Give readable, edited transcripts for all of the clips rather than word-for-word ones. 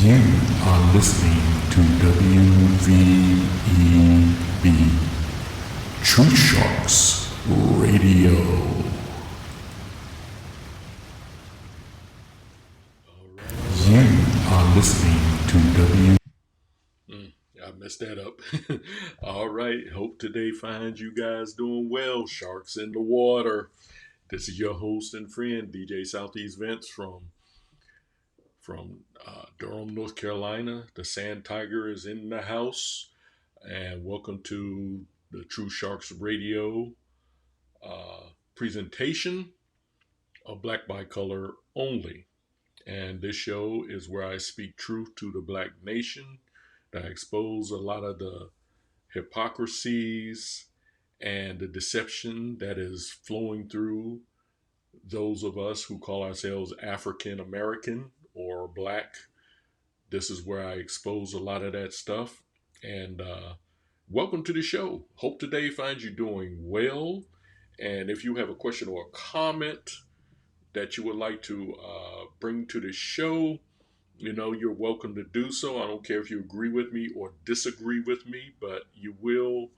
You are listening to WVEB Truthsharks Radio. You are listening to I messed that up. All right. Hope today finds you guys doing well. Sharks in the water. This is your host and friend, DJ Southeast Vince from Durham, North Carolina. The Sand Tiger is in the house. And welcome to the True Sharks Radio presentation of Black by Color only. And this show is where I speak truth to the Black nation. I expose a lot of the hypocrisies and the deception that is flowing through those of us who call ourselves African American or Black. This is where I expose a lot of that stuff. And welcome to the show. Hope today finds you doing well. And if you have a question or a comment that you would like to bring to the show, you're welcome to do so. I don't care if you agree with me or disagree with me, but you will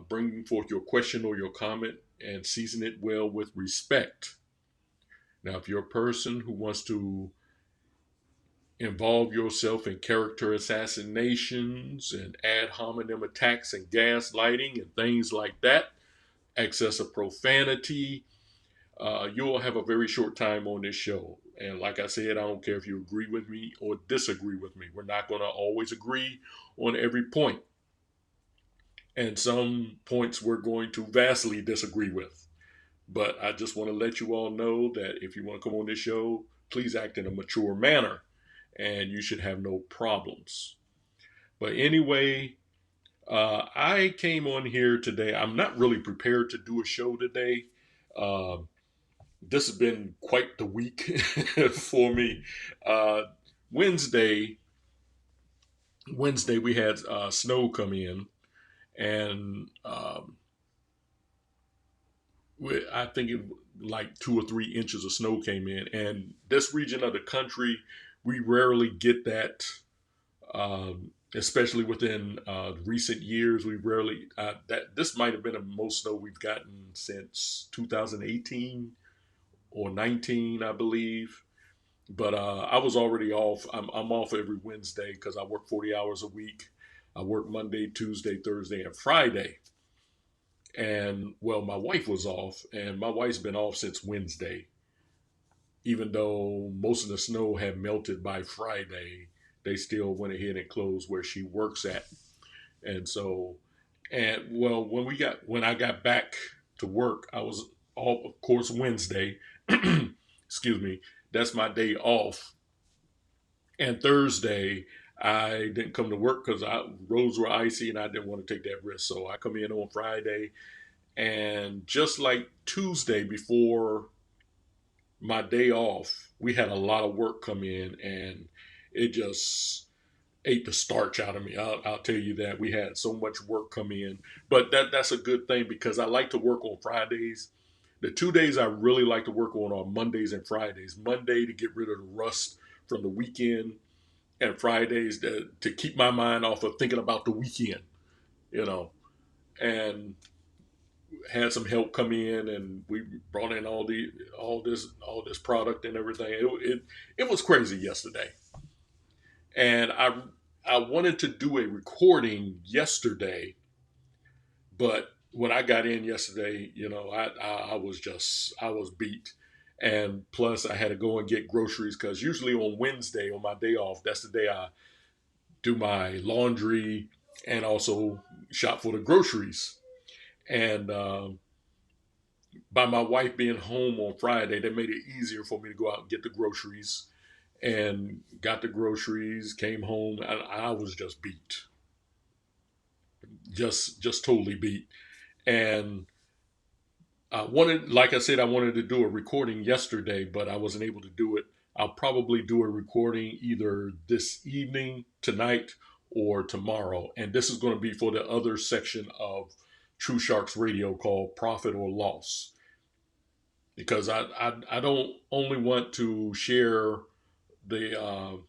bring forth your question or your comment and season it well with respect. Now, if you're a person who wants to involve yourself in character assassinations and ad hominem attacks and gaslighting and things like that, excessive profanity, you'll have a very short time on this show. And like I said, I don't care if you agree with me or disagree with me. We're not going to always agree on every point. And some points we're going to vastly disagree with. But I just want to let you all know that if you want to come on this show, please act in a mature manner and you should have no problems. But anyway, I came on here today. I'm not really prepared to do a show today. This has been quite the week for me. Wednesday we had snow come in, and I think it like 2 or 3 inches of snow came in. And this region of the country, we rarely get that, especially within recent years. We rarely that this might have been the most snow we've gotten since 2018 or 19, I believe. But I was already off. I'm off every Wednesday because I work 40 hours a week. I work Monday, Tuesday, Thursday, and Friday. And well, my wife was off, and my wife's been off since Wednesday. Even though most of the snow had melted by Friday, they still went ahead and closed where she works at. And so, and well, when I got back to work, I was off, of course, Wednesday. Excuse me. That's my day off. And Thursday, I didn't come to work because roads were icy and I didn't want to take that risk. So I come in on Friday, and just like Tuesday before my day off, we had a lot of work come in, and it just ate the starch out of me. I'll tell you that. We had so much work come in, but that's a good thing because I like to work on Fridays. The 2 days I really like to work on are Mondays and Fridays. Monday to get rid of the rust from the weekend, and Fridays to keep my mind off of thinking about the weekend, you know. And had some help come in, and we brought in all this product and everything. It was crazy yesterday, and I wanted to do a recording yesterday, but when I got in yesterday, I was beat. And plus I had to go and get groceries because usually on Wednesday, on my day off, that's the day I do my laundry and also shop for the groceries. And by my wife being home on Friday, that made it easier for me to go out and get the groceries. And got the groceries, came home, and I was just beat. Just totally beat. And like I said, I wanted to do a recording yesterday, but I wasn't able to do it. I'll probably do a recording either this evening, tonight, or tomorrow. And this is going to be for the other section of True Sharks Radio called Profit or Loss. Because I don't only want to share the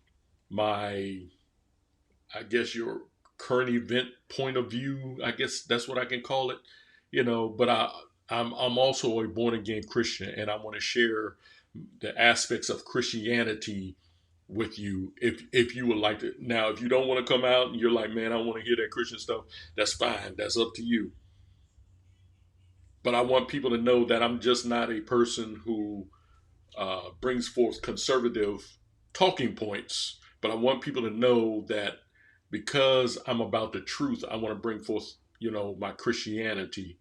my, I guess, your current event point of view. I guess that's what I can call it. But I'm also a born again Christian, and I want to share the aspects of Christianity with you if you would like to. Now, if you don't want to come out and you're like, man, I want to hear that Christian stuff, that's fine. That's up to you. But I want people to know that I'm just not a person who brings forth conservative talking points. But I want people to know that because I'm about the truth, I want to bring forth, my Christianity.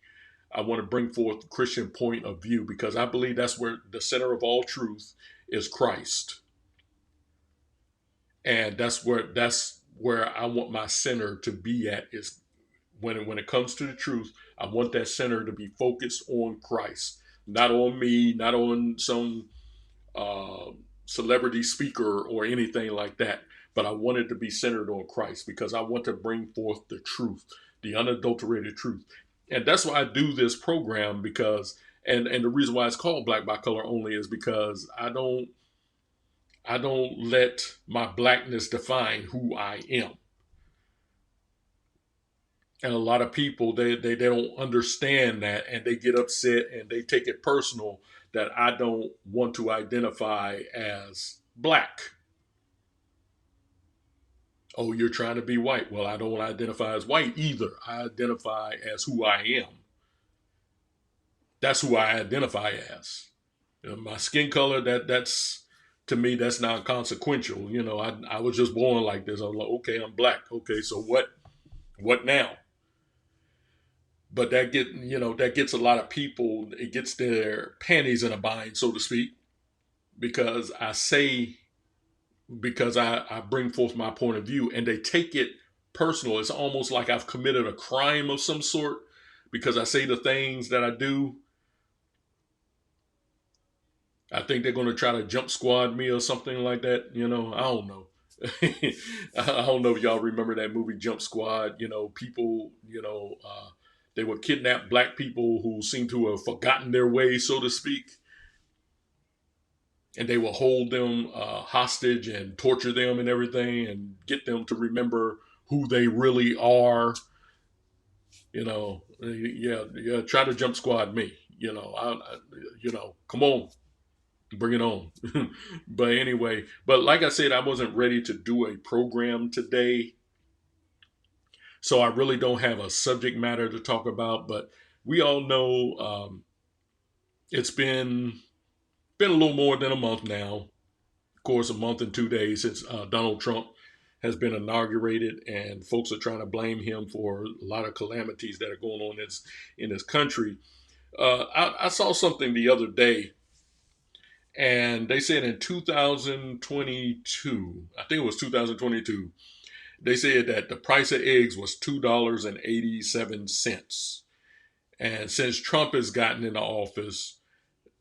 I want to bring forth the Christian point of view because I believe that's where the center of all truth is Christ. And that's where I want my center to be at is when it comes to the truth, I want that center to be focused on Christ, not on me, not on some uh, celebrity speaker or anything like that. But I want it to be centered on Christ because I want to bring forth the truth, the unadulterated truth. And that's why I do this program because, and the reason why it's called Black by Color Only is because I don't let my blackness define who I am. And a lot of people they don't understand that and they get upset and they take it personal that I don't want to identify as black. Oh, you're trying to be white. Well, I don't identify as white either. I identify as who I am. That's who I identify as. My skin color, that's to me, that's not consequential. I was just born like this. I was like, okay, I'm black. Okay, so what now? But that gets a lot of people. It gets their panties in a bind, so to speak, because I bring forth my point of view, and they take it personal. It's almost like I've committed a crime of some sort because I say the things that I do. I think they're going to try to jump squad me or something like that. I don't know. I don't know if y'all remember that movie Jump Squad. People, they would kidnap black people who seem to have forgotten their way, so to speak. And they will hold them hostage and torture them and everything and get them to remember who they really are. Yeah, try to jump squad me. Come on, bring it on. But anyway, but like I said, I wasn't ready to do a program today. So I really don't have a subject matter to talk about, but we all know it's been a little more than a month now. Of course, a month and 2 days since Donald Trump has been inaugurated, and folks are trying to blame him for a lot of calamities that are going on in this country. I saw something the other day, and they said in 2022, I think it was 2022, they said that the price of eggs was $2.87. And since Trump has gotten into office,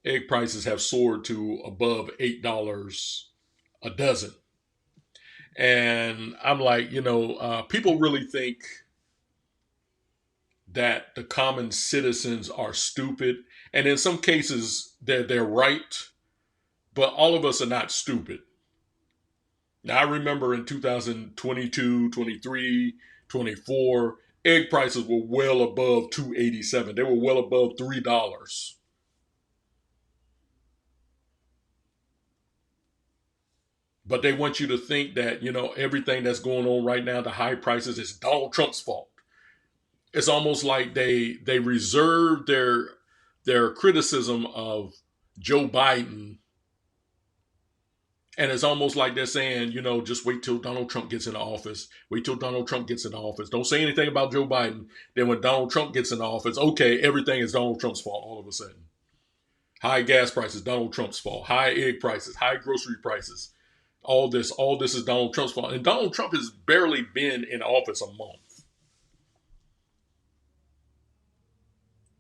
egg prices have soared to above $8 a dozen. And I'm like, people really think that the common citizens are stupid. And in some cases, they're right, but all of us are not stupid. Now, I remember in 2022, 23, 24, egg prices were well above 287. They were well above $3. But they want you to think that, everything that's going on right now, the high prices, is Donald Trump's fault. It's almost like they reserve their criticism of Joe Biden, and it's almost like they're saying, just wait till Donald Trump gets into office. Wait till Donald Trump gets into office. Don't say anything about Joe Biden. Then when Donald Trump gets into office, okay, everything is Donald Trump's fault all of a sudden. High gas prices, Donald Trump's fault. High egg prices, high grocery prices. All this is Donald Trump's fault. And Donald Trump has barely been in office a month.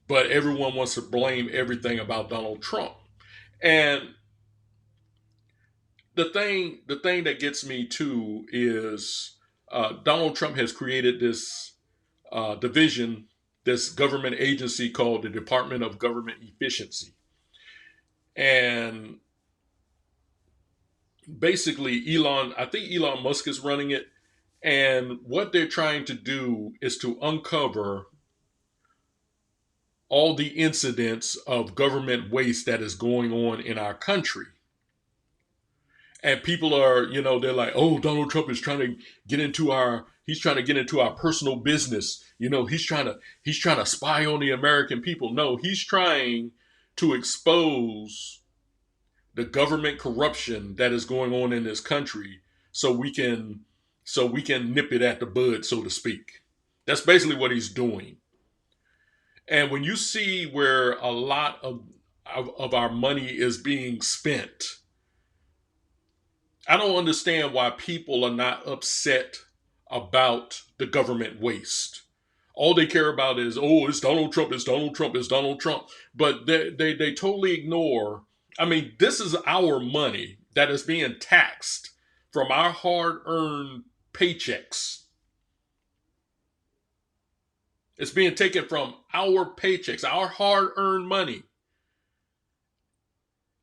But everyone wants to blame everything about Donald Trump. And the thing that gets me too is Donald Trump has created this division, this government agency called the Department of Government Efficiency. And basically I think Elon Musk is running it. And what they're trying to do is to uncover all the incidents of government waste that is going on in our country. And people are, they're like, oh, Donald Trump is trying to he's trying to get into our personal business. He's trying to spy on the American people. No, he's trying to expose the government corruption that is going on in this country so we can nip it at the bud, so to speak. That's basically what he's doing. And when you see where a lot of our money is being spent, I don't understand why people are not upset about the government waste. All they care about is, oh, it's Donald Trump, it's Donald Trump, it's Donald Trump. But they totally ignore. I mean, this is our money that is being taxed from our hard-earned paychecks. It's being taken from our paychecks, our hard-earned money,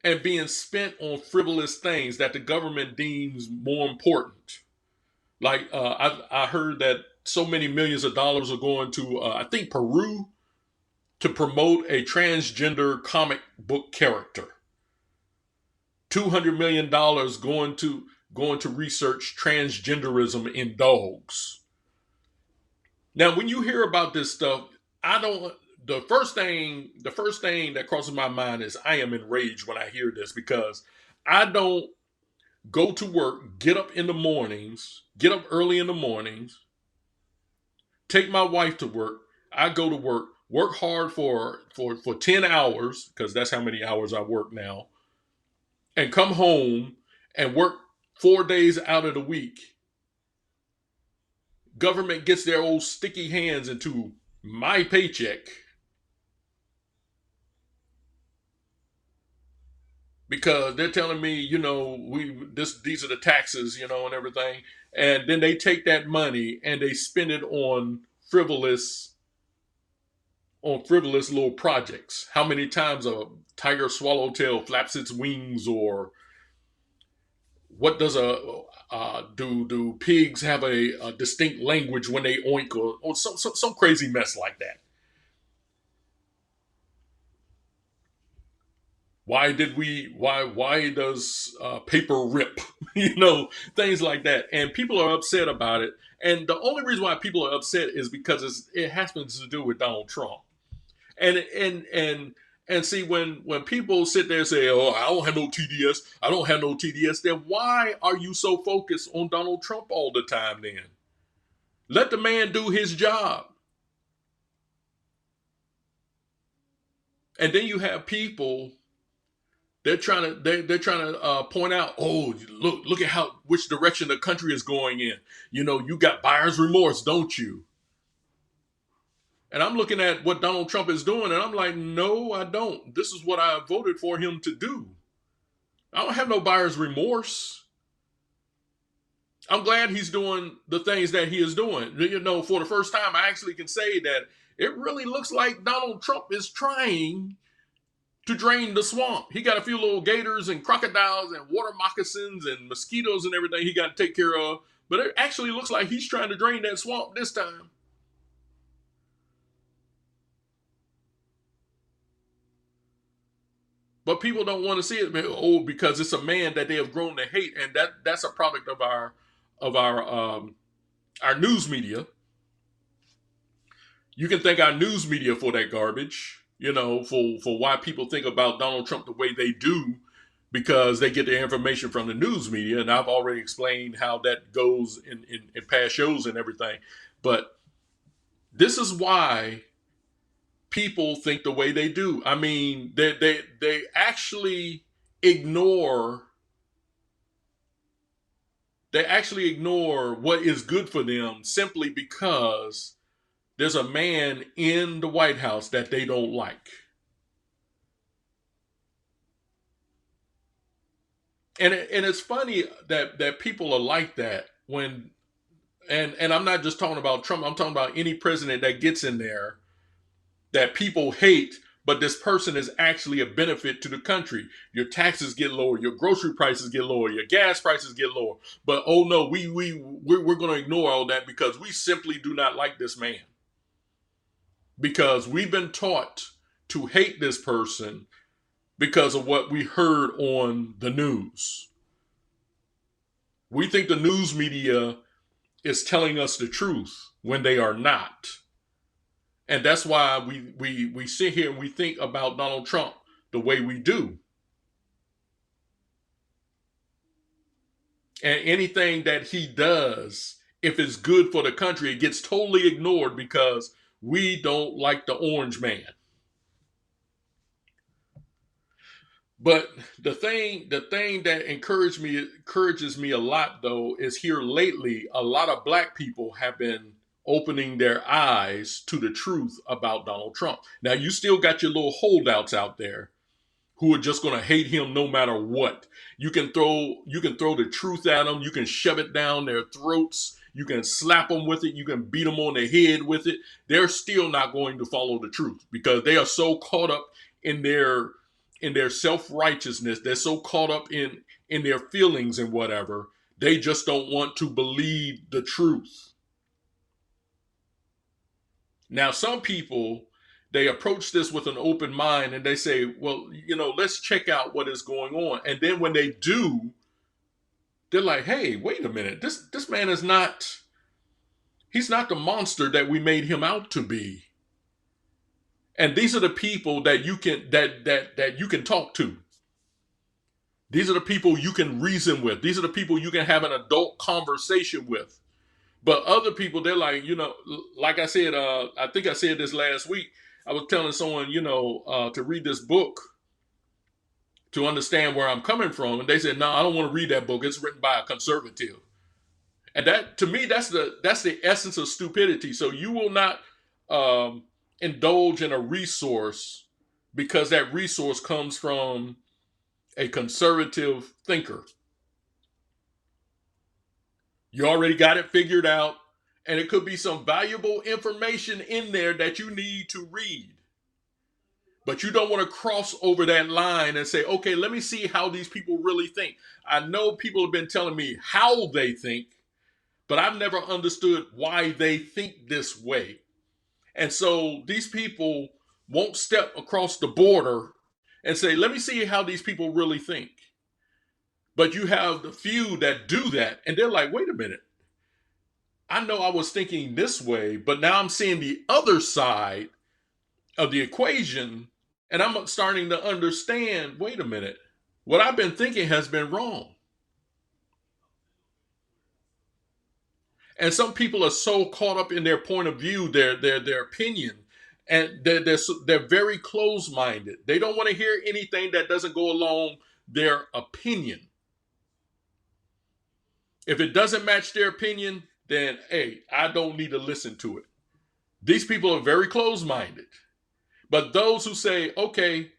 and being spent on frivolous things that the government deems more important. Like I heard that so many millions of dollars are going to I think Peru to promote a transgender comic book character. $200 million going to research transgenderism in dogs. Now, when you hear about this stuff, I don't. The first thing that crosses my mind is I am enraged when I hear this because I don't go to work, get up early in the mornings, take my wife to work. I go to work hard for 10 hours, because that's how many hours I work now, and come home and work 4 days out of the week. Government gets their old sticky hands into my paycheck because they're telling me, these are the taxes, and everything. And then they take that money and they spend it on frivolous little projects. How many times a tiger swallowtail flaps its wings, or what does do pigs have a distinct language when they oink, or some crazy mess like that? Why does paper rip? Things like that. And people are upset about it. And the only reason why people are upset is because it happens to do with Donald Trump. And see, when people sit there and say, oh, I don't have no TDS, I don't have no TDS, then why are you so focused on Donald Trump all the time then? Let the man do his job. And then you have people, they're trying to point out, oh, look at which direction the country is going in. You got buyer's remorse, don't you? And I'm looking at what Donald Trump is doing, and I'm like, no, I don't. This is what I voted for him to do. I don't have no buyer's remorse. I'm glad he's doing the things that he is doing. For the first time, I actually can say that it really looks like Donald Trump is trying to drain the swamp. He got a few little gators and crocodiles and water moccasins and mosquitoes and everything he got to take care of. But it actually looks like he's trying to drain that swamp this time. But people don't want to see it, because it's a man that they have grown to hate, and that's a product of our news media. You can thank our news media for that garbage, for why people think about Donald Trump the way they do, because they get their information from the news media, and I've already explained how that goes in past shows and everything. But this is why people think the way they do. I mean, they actually ignore what is good for them simply because there's a man in the White House that they don't like. And it's funny that people are like that when, and I'm not just talking about Trump, I'm talking about any president that gets in there that people hate, but this person is actually a benefit to the country. Your taxes get lower, your grocery prices get lower, your gas prices get lower. But oh no, we're going to ignore all that because we simply do not like this man. Because we've been taught to hate this person because of what we heard on the news. We think the news media is telling us the truth when they are not. And that's why we sit here and we think about Donald Trump the way we do. And anything that he does, if it's good for the country, it gets totally ignored because we don't like the orange man. But the thing that encourages me a lot though is here lately, a lot of black people have been opening their eyes to the truth about Donald Trump. Now you still got your little holdouts out there who are just going to hate him no matter what. You can throw the truth at them, you can shove it down their throats, you can slap them with it, you can beat them on the head with it. They're still not going to follow the truth because they are so caught up in their self-righteousness. They're so caught up in their feelings and whatever. They just don't want to believe the truth. Now, some people, they approach this with an open mind and they say, well, let's check out what is going on. And then when they do, they're like, hey, wait a minute. This man is not, he's not the monster that we made him out to be. And these are the people that you can that you can talk to. These are the people you can reason with. These are the people you can have an adult conversation with. But other people, they're like, like I said, I think I said this last week. I was telling someone, to read this book to understand where I'm coming from. And they said, no, I don't want to read that book. It's written by a conservative. And that, to me, that's the essence of stupidity. So you will not indulge in a resource because that resource comes from a conservative thinker. You already got it figured out, and it could be some valuable information in there that you need to read. But you don't want to cross over that line and say, okay, let me see how these people really think. I know people have been telling me how they think, but I've never understood why they think this way. And so these people won't step across the border and say, let me see how these people really think. But you have the few that do that, and they're like, wait a minute. I know I was thinking this way, but now I'm seeing the other side of the equation, and I'm starting to understand, wait a minute, what I've been thinking has been wrong. And some people are so caught up in their point of view, their opinion, and they're very closed-minded. They don't want to hear anything that doesn't go along their opinion. If it doesn't match their opinion, then, hey, I don't need to listen to it. These people are very closed-minded. But those who say, okay,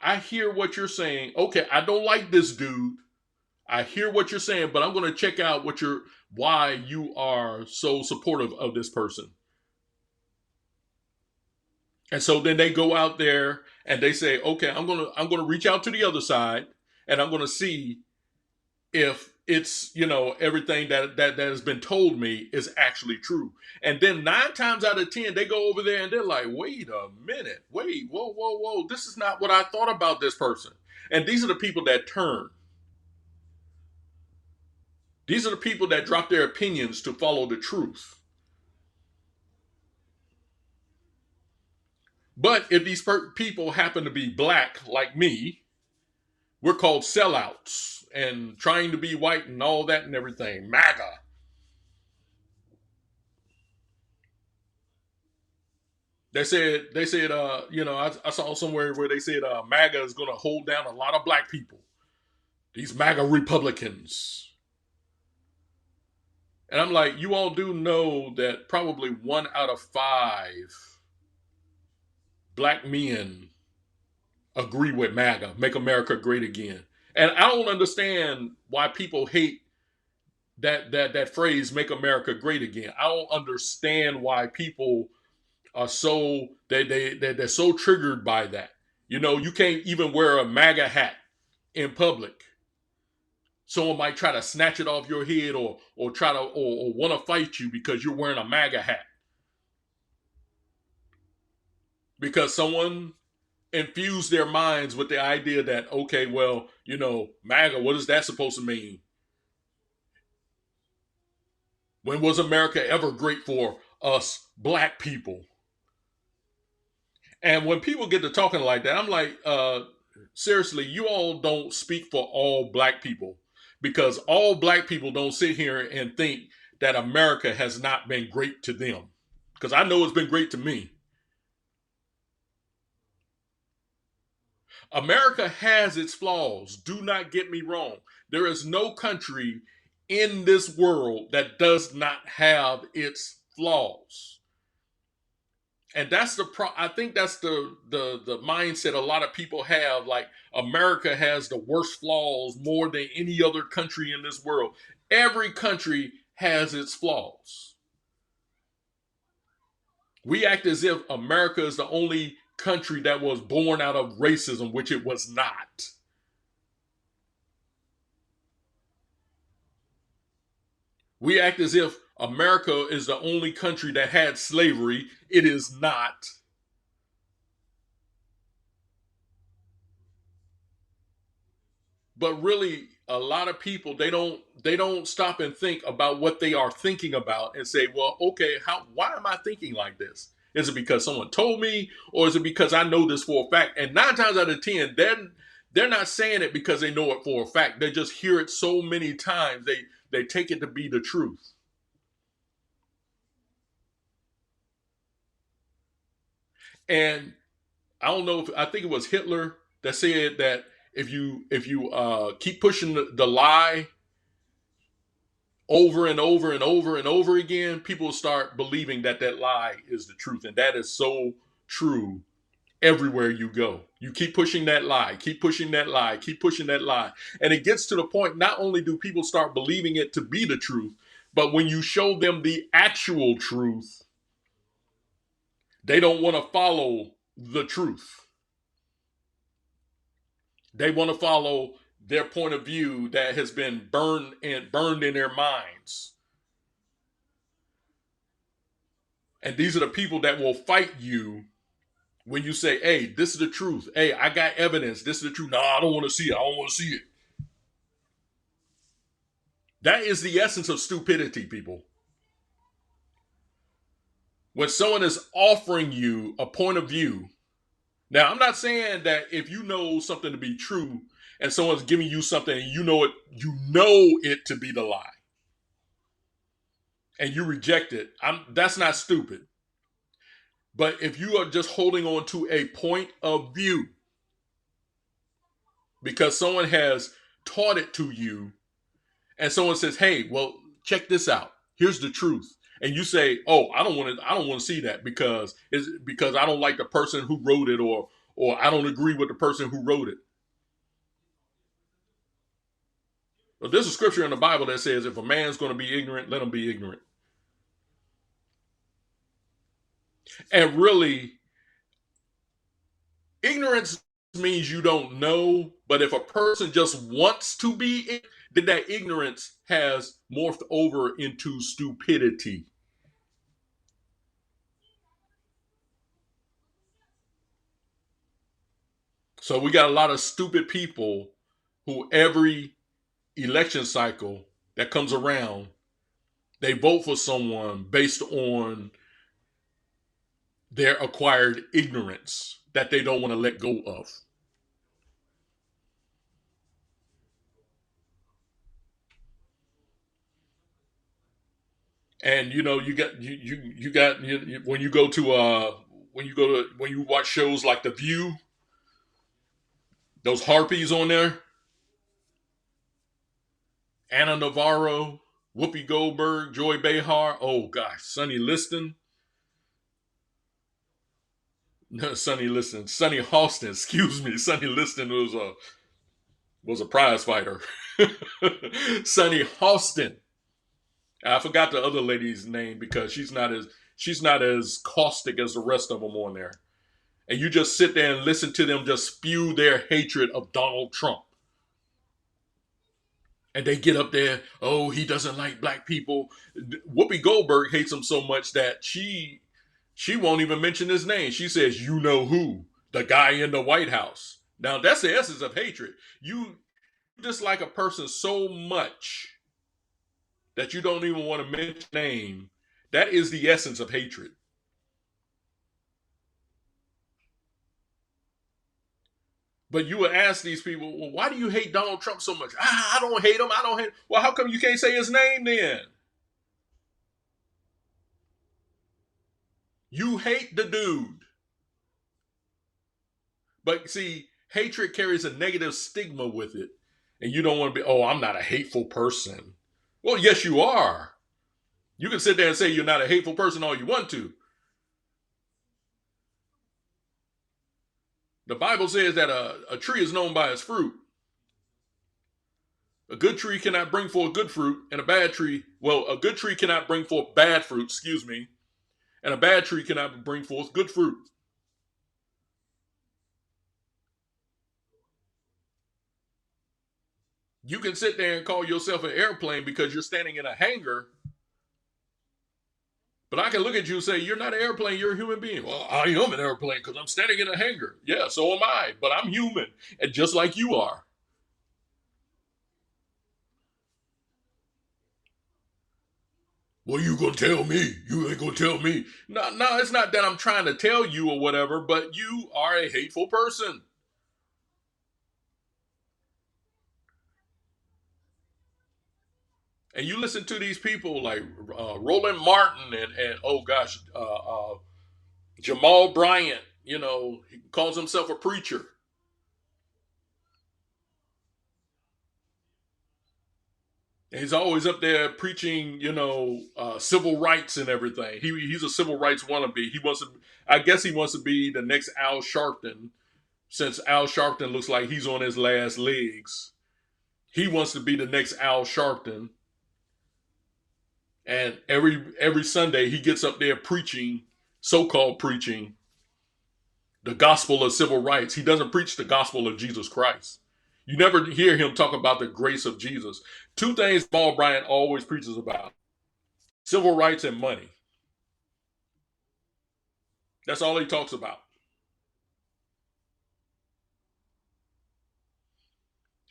I hear what you're saying. Okay, I don't like this dude. I hear what you're saying, but I'm going to check out why you are so supportive of this person. And so then they go out there and they say, okay, I'm going to reach out to the other side, and I'm going to see if it's, everything that has been told me is actually true. And then 9 times out of 10, they go over there and they're like, wait a minute, whoa. This is not what I thought about this person. And these are the people that turn. These are the people that drop their opinions to follow the truth. But if these people happen to be black like me, we're called sellouts and trying to be white and all that and everything. MAGA. They said, I saw somewhere where they said MAGA is going to hold down a lot of black people. These MAGA Republicans. And I'm like, you all do know that probably 1 out of 5 black men agree with MAGA, Make America Great Again. And I don't understand why people hate that phrase, Make America Great Again. I don't understand why people are they're so triggered by that. You know, you can't even wear a MAGA hat in public. Someone might try to snatch it off your head or try to or want to fight you because you're wearing a MAGA hat. Because someone infused their minds with the idea that, okay, well, you know, MAGA, what is that supposed to mean? When was America ever great for us black people? And when people get to talking like that, I'm like, seriously, you all don't speak for all black people, because all black people don't sit here and think that America has not been great to them. Because I know it's been great to me. America has its flaws. Do not get me wrong. There is no country in this world that does not have its flaws. And that's I think that's the mindset a lot of people have, like America has the worst flaws more than any other country in this world. Every country has its flaws. We act as if America is the only country that was born out of racism, which it was not. We act as if America is the only country that had slavery. It is not. But really, a lot of people, they don't stop and think about what they are thinking about and say, well, okay, why am I thinking like this? Is it because someone told me, or is it because I know this for a fact? And 9 times out of 10, they're not saying it because they know it for a fact. They just hear it so many times they take it to be the truth. And I don't know, if I think it was Hitler that said that if you keep pushing the lie over and over and over and over again, people start believing that that lie is the truth. And that is so true everywhere you go. You keep pushing that lie, keep pushing that lie, keep pushing that lie. And it gets to the point, not only do people start believing it to be the truth, but when you show them the actual truth, they don't want to follow the truth. They want to follow their point of view that has been burned in their minds. And these are the people that will fight you when you say, hey, this is the truth. Hey, I got evidence. This is the truth. No, I don't want to see it. I don't want to see it. That is the essence of stupidity, people. When someone is offering you a point of view. Now, I'm not saying that if you know something to be true and someone's giving you something and you know it to be the lie, and you reject it, that's not stupid. But if you are just holding on to a point of view because someone has taught it to you, and someone says, hey, well, check this out. Here's the truth. And you say, oh, I don't want to see that because I don't like the person who wrote it, or I don't agree with the person who wrote it. But there's a scripture in the Bible that says if a man's going to be ignorant, let him be ignorant. And really, ignorance means you don't know, but if a person just wants to be, then that ignorance has morphed over into stupidity. So we got a lot of stupid people who every election cycle that comes around, they vote for someone based on their acquired ignorance that they don't want to let go of. And you know, when you go to when you watch shows like The View, those harpies on there, Anna Navarro, Whoopi Goldberg, Joy Behar, oh gosh, Sonny Liston, Sonny Halston, excuse me, Sonny Liston was a prize fighter. Sonny Halston. I forgot the other lady's name because she's not as caustic as the rest of them on there. And you just sit there and listen to them just spew their hatred of Donald Trump. And they get up there, oh, he doesn't like black people. Whoopi Goldberg hates him so much that she won't even mention his name. She says, you know who, the guy in the White House. Now, that's the essence of hatred. You dislike a person so much that you don't even want to mention name. That is the essence of hatred. But you would ask these people, well, why do you hate Donald Trump so much? I don't hate him. I don't hate him. Well, how come you can't say his name then? You hate the dude. But see, hatred carries a negative stigma with it. And you don't want to be, oh, I'm not a hateful person. Well, yes, you are. You can sit there and say you're not a hateful person all you want to. The Bible says that a tree is known by its fruit. A good tree cannot bring forth good fruit, and a bad tree, well, a good tree cannot bring forth bad fruit, excuse me, and a bad tree cannot bring forth good fruit. You can sit there and call yourself an airplane because you're standing in a hangar, but I can look at you and say, you're not an airplane, you're a human being. Well, I am an airplane because I'm standing in a hangar. Yeah, so am I, but I'm human, and just like you are. Well, you gonna tell me? You ain't gonna tell me? No, no, it's not that I'm trying to tell you or whatever, but you are a hateful person. And you listen to these people like Roland Martin and oh gosh, Jamal Bryant. You know, he calls himself a preacher. And he's always up there preaching, you know, civil rights and everything. He's a civil rights wannabe. He wants to, I guess, he wants to be the next Al Sharpton, since Al Sharpton looks like he's on his last legs. He wants to be the next Al Sharpton. And every Sunday he gets up there preaching, so-called preaching, the gospel of civil rights. He doesn't preach the gospel of Jesus Christ. You never hear him talk about the grace of Jesus. Two things Paul Bryant always preaches about: civil rights and money. That's all he talks about.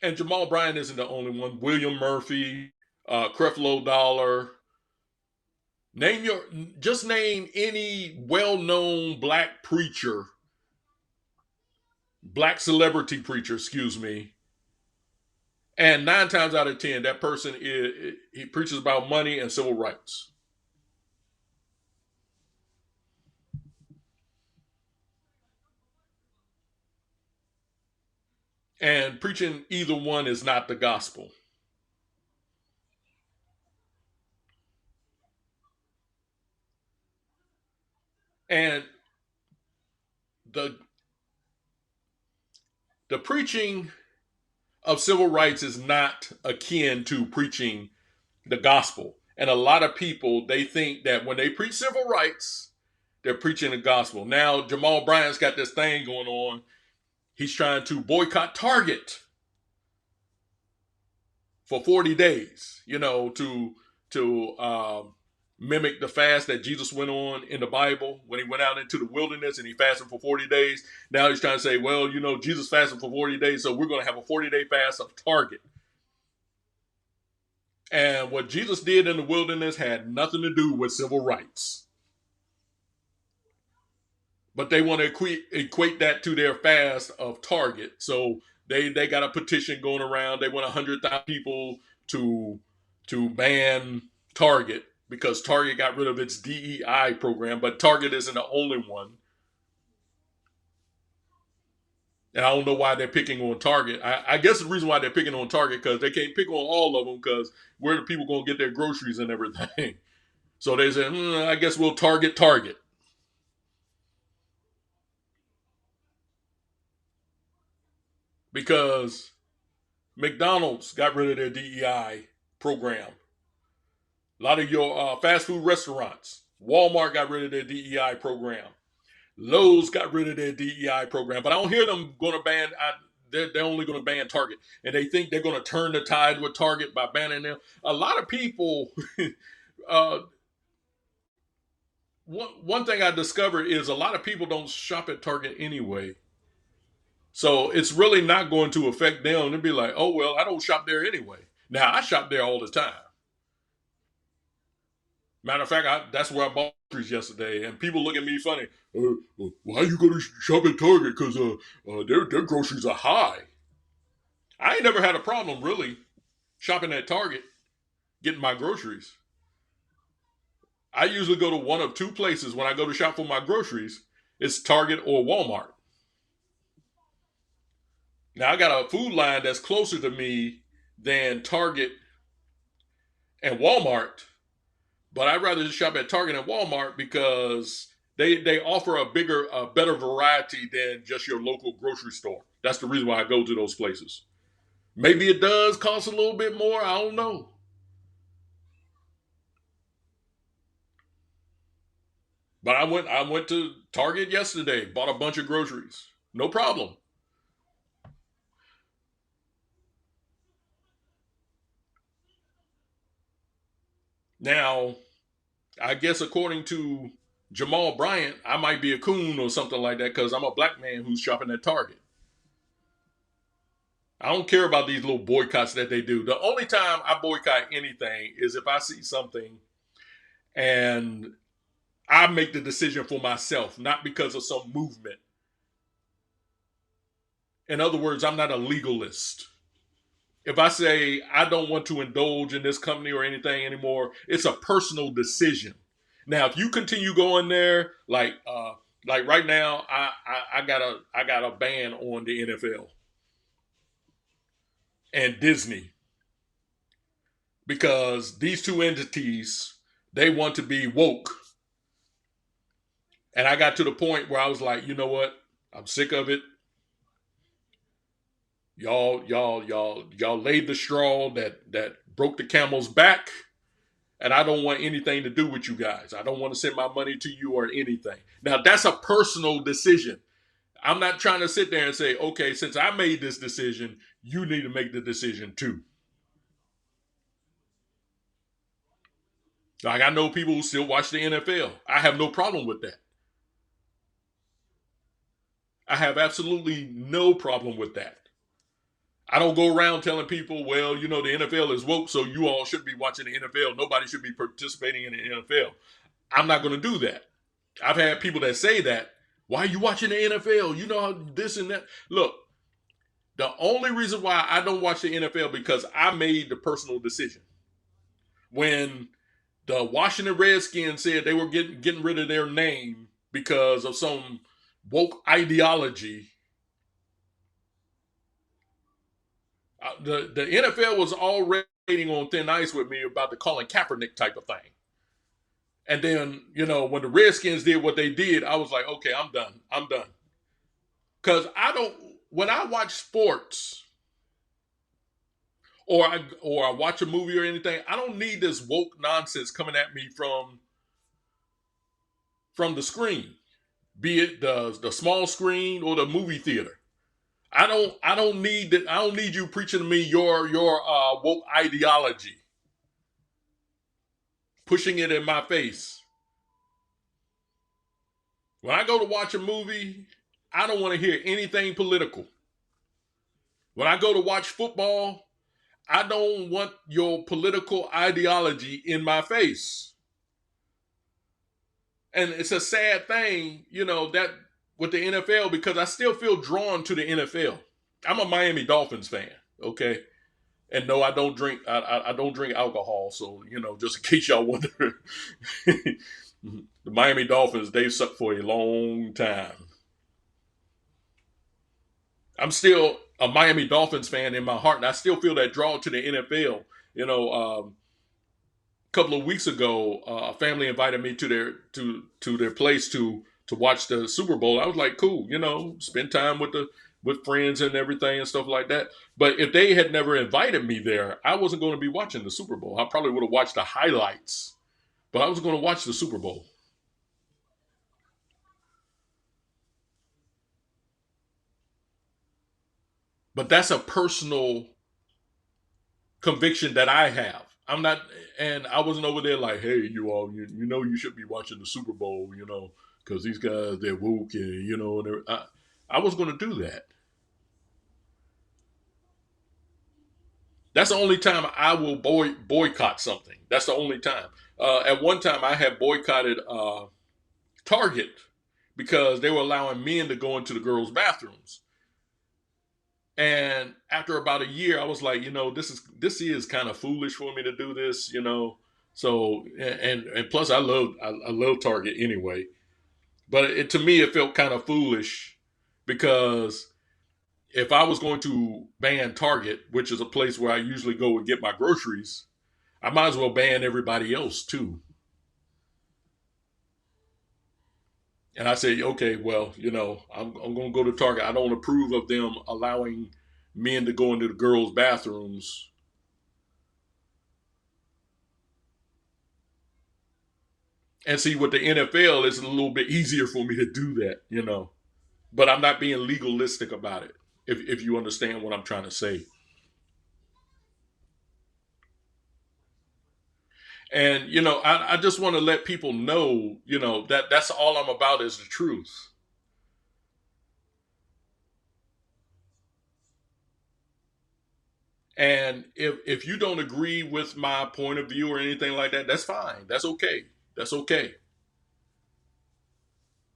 And Jamal Bryant isn't the only one. William Murphy, Creflo Dollar. Just name any well-known black preacher, black celebrity preacher, excuse me. And 9 times out of 10, that person he preaches about money and civil rights. And preaching either one is not the gospel. And the the preaching of civil rights is not akin to preaching the gospel. And a lot of people, they think that when they preach civil rights, they're preaching the gospel. Now, Jamal Bryant's got this thing going on. He's trying to boycott Target for 40 days, you know, to mimic the fast that Jesus went on in the Bible when he went out into the wilderness and he fasted for 40 days. Now he's trying to say, well, you know, Jesus fasted for 40 days, so we're going to have a 40-day fast of Target. And what Jesus did in the wilderness had nothing to do with civil rights. But they want to equate that to their fast of Target. So they got a petition going around. They want 100,000 people to ban Target because Target got rid of its DEI program. But Target isn't the only one. And I don't know why they're picking on Target. I guess the reason why they're picking on Target because they can't pick on all of them because where the people going to get their groceries and everything. So they said, I guess we'll target Target. Because McDonald's got rid of their DEI program. A lot of your fast food restaurants, Walmart got rid of their DEI program. Lowe's got rid of their DEI program, but I don't hear them going to ban. They're only going to ban Target, and they think they're going to turn the tide with Target by banning them. A lot of people. uh, one thing I discovered is a lot of people don't shop at Target anyway. So it's really not going to affect them. They'll be like, oh, well, I don't shop there anyway. Now, I shop there all the time. Matter of fact, that's where I bought groceries yesterday, and people look at me funny. Why you go to shop at Target? Because their groceries are high. I ain't never had a problem really shopping at Target, getting my groceries. I usually go to one of two places when I go to shop for my groceries. It's Target or Walmart. Now I got a food line that's closer to me than Target and Walmart, but I'd rather just shop at Target and Walmart because they offer a better variety than just your local grocery store. That's the reason why I go to those places. Maybe it does cost a little bit more. I don't know. But I went to Target yesterday, bought a bunch of groceries. No problem. Now, I guess according to Jamal Bryant, I might be a coon or something like that because I'm a black man who's shopping at Target. I don't care about these little boycotts that they do. The only time I boycott anything is if I see something and I make the decision for myself, not because of some movement. In other words, I'm not a legalist. If I say I don't want to indulge in this company or anything anymore, it's a personal decision. Now, if you continue going there, like right now, I got a ban on the NFL and Disney because these two entities they want to be woke, and I got to the point where I was like, you know what, I'm sick of it. Y'all laid the straw that broke the camel's back, and I don't want anything to do with you guys. I don't want to send my money to you or anything. Now that's a personal decision. I'm not trying to sit there and say, okay, since I made this decision, you need to make the decision too. Like I know people who still watch the NFL. I have no problem with that. I have absolutely no problem with that. I don't go around telling people, well, the NFL is woke, so you all should be watching the NFL. Nobody should be participating in the NFL. I'm not going to do that. I've had people that say that. Why are you watching the NFL? You know how this and that. Look, the only reason why I don't watch the NFL because I made the personal decision. When the Washington Redskins said they were getting rid of their name because of some woke ideology, the NFL was already on thin ice with me about the Colin Kaepernick type of thing. And then, when the Redskins did what they did, I was like, okay, I'm done. I'm done. Because when I watch sports or I watch a movie or anything, I don't need this woke nonsense coming at me from the screen, be it the small screen or the movie theater. I don't need that. I don't need you preaching to me your woke ideology, pushing it in my face. When I go to watch a movie, I don't want to hear anything political. When I go to watch football, I don't want your political ideology in my face. And it's a sad thing, that with the NFL because I still feel drawn to the NFL. I'm a Miami Dolphins fan, okay? And no, I don't drink. I don't drink alcohol. So just in case y'all wonder, the Miami Dolphins they've sucked for a long time. I'm still a Miami Dolphins fan in my heart, and I still feel that draw to the NFL. A couple of weeks ago, a family invited me to their place to watch the Super Bowl. I was like, cool, spend time with friends and everything and stuff like that. But if they had never invited me there, I wasn't going to be watching the Super Bowl. I probably would have watched the highlights, but I was going to watch the Super Bowl. But that's a personal conviction that I have. I'm not, and I wasn't over there like, hey, you all, you know, you should be watching the Super Bowl, you know, because these guys, they're woke, and, you know, I was going to do that. That's the only time I will boycott something. That's the only time. At one time, I had boycotted Target because they were allowing men to go into the girls' bathrooms. And after about a year, I was like, you know, this is kind of foolish for me to do this, you know. So and plus, I love Target anyway. But to me, it felt kind of foolish because if I was going to ban Target, which is a place where I usually go and get my groceries, I might as well ban everybody else too. And I say, okay, well, you know, I'm going to go to Target. I don't approve of them allowing men to go into the girls' bathrooms. And see, with the NFL, it's a little bit easier for me to do that, you know. But I'm not being legalistic about it, if you understand what I'm trying to say. And, you know, I just want to let people know, you know, that that's all I'm about is the truth. And if you don't agree with my point of view or anything like that, that's fine. That's okay. That's okay.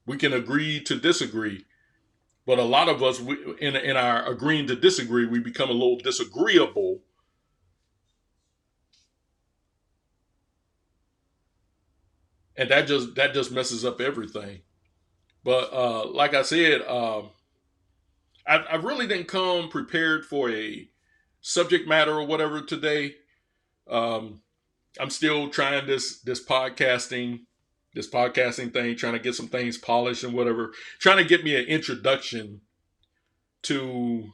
We can agree to disagree. But a lot of us, in our agreeing to disagree, we become a little disagreeable, and that just messes up everything. But like I said, I really didn't come prepared for a subject matter or whatever today. Um, I'm still trying this podcasting thing, trying to get some things polished and whatever, trying to get me an introduction to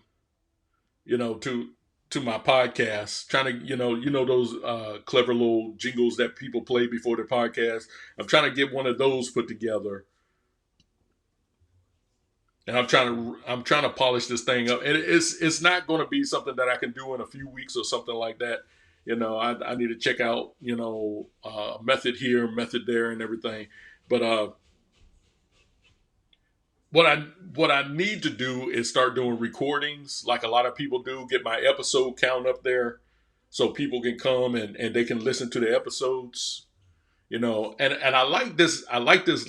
you know to my podcast, trying to those clever little jingles that people play before their podcast. I'm trying to get one of those put together, and I'm trying to polish this thing up. And it's not going to be something that I can do in a few weeks or something like that. You know, I need to check out method here, method there, and everything. But what I what I need to do is start doing recordings like a lot of people do. Get my episode count up there, so people can come and they can listen to the episodes. You know, and I like this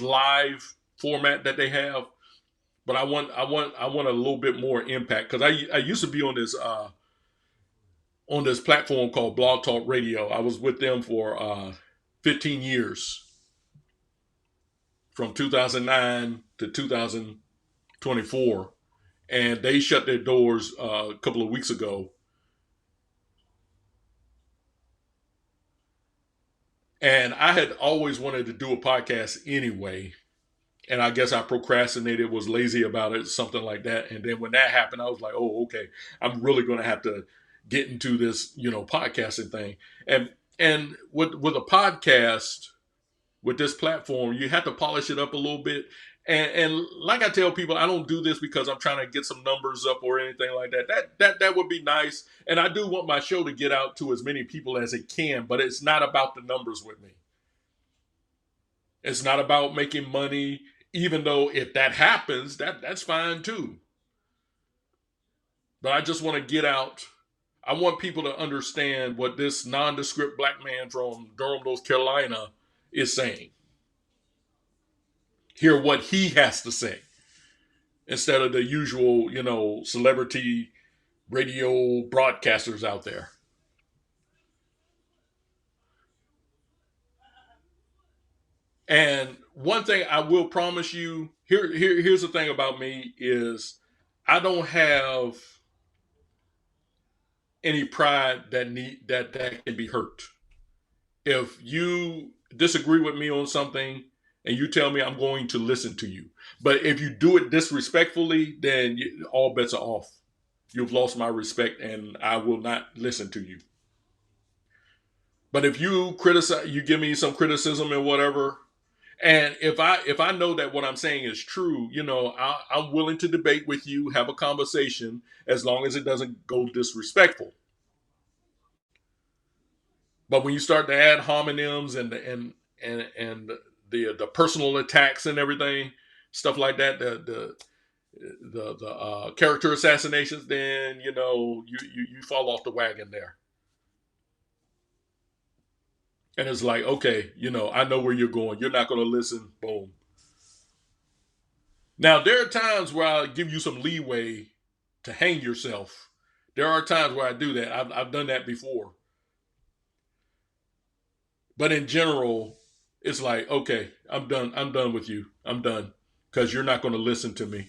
live format that they have, but I want a little bit more impact because I used to be on this platform called Blog Talk Radio. I was with them for 15 years, from 2009 to 2024, and they shut their doors a couple of weeks ago. And I had always wanted to do a podcast anyway, and I guess I procrastinated, was lazy about it, something like that. And then when that happened, I was like, oh, okay, I'm really going to have to get into this, podcasting thing. And with a podcast, with this platform, you have to polish it up a little bit. And like I tell people, I don't do this because I'm trying to get some numbers up or anything like that. That would be nice. And I do want my show to get out to as many people as it can, but it's not about the numbers with me. It's not about making money, even though if that happens, that's fine too. But I just want to get out. I want people to understand what this nondescript black man from Durham, North Carolina is saying. Hear what he has to say instead of the usual, celebrity radio broadcasters out there. And one thing I will promise you, here's the thing about me is I don't have any pride that can be hurt. If you disagree with me on something and you tell me, I'm going to listen to you. But if you do it disrespectfully, then all bets are off. You've lost my respect and I will not listen to you. But if you give me some criticism and whatever, And if I know that what I'm saying is true, I'm willing to debate with you, have a conversation, as long as it doesn't go disrespectful. But when you start to add homonyms and the personal attacks and everything, stuff like that, the character assassinations, then you fall off the wagon there. And it's like, okay, I know where you're going. You're not going to listen. Boom. Now there are times where I give you some leeway to hang yourself. There are times where I do that. I've done that before. But in general, it's like, okay, I'm done. I'm done with you. I'm done because you're not going to listen to me.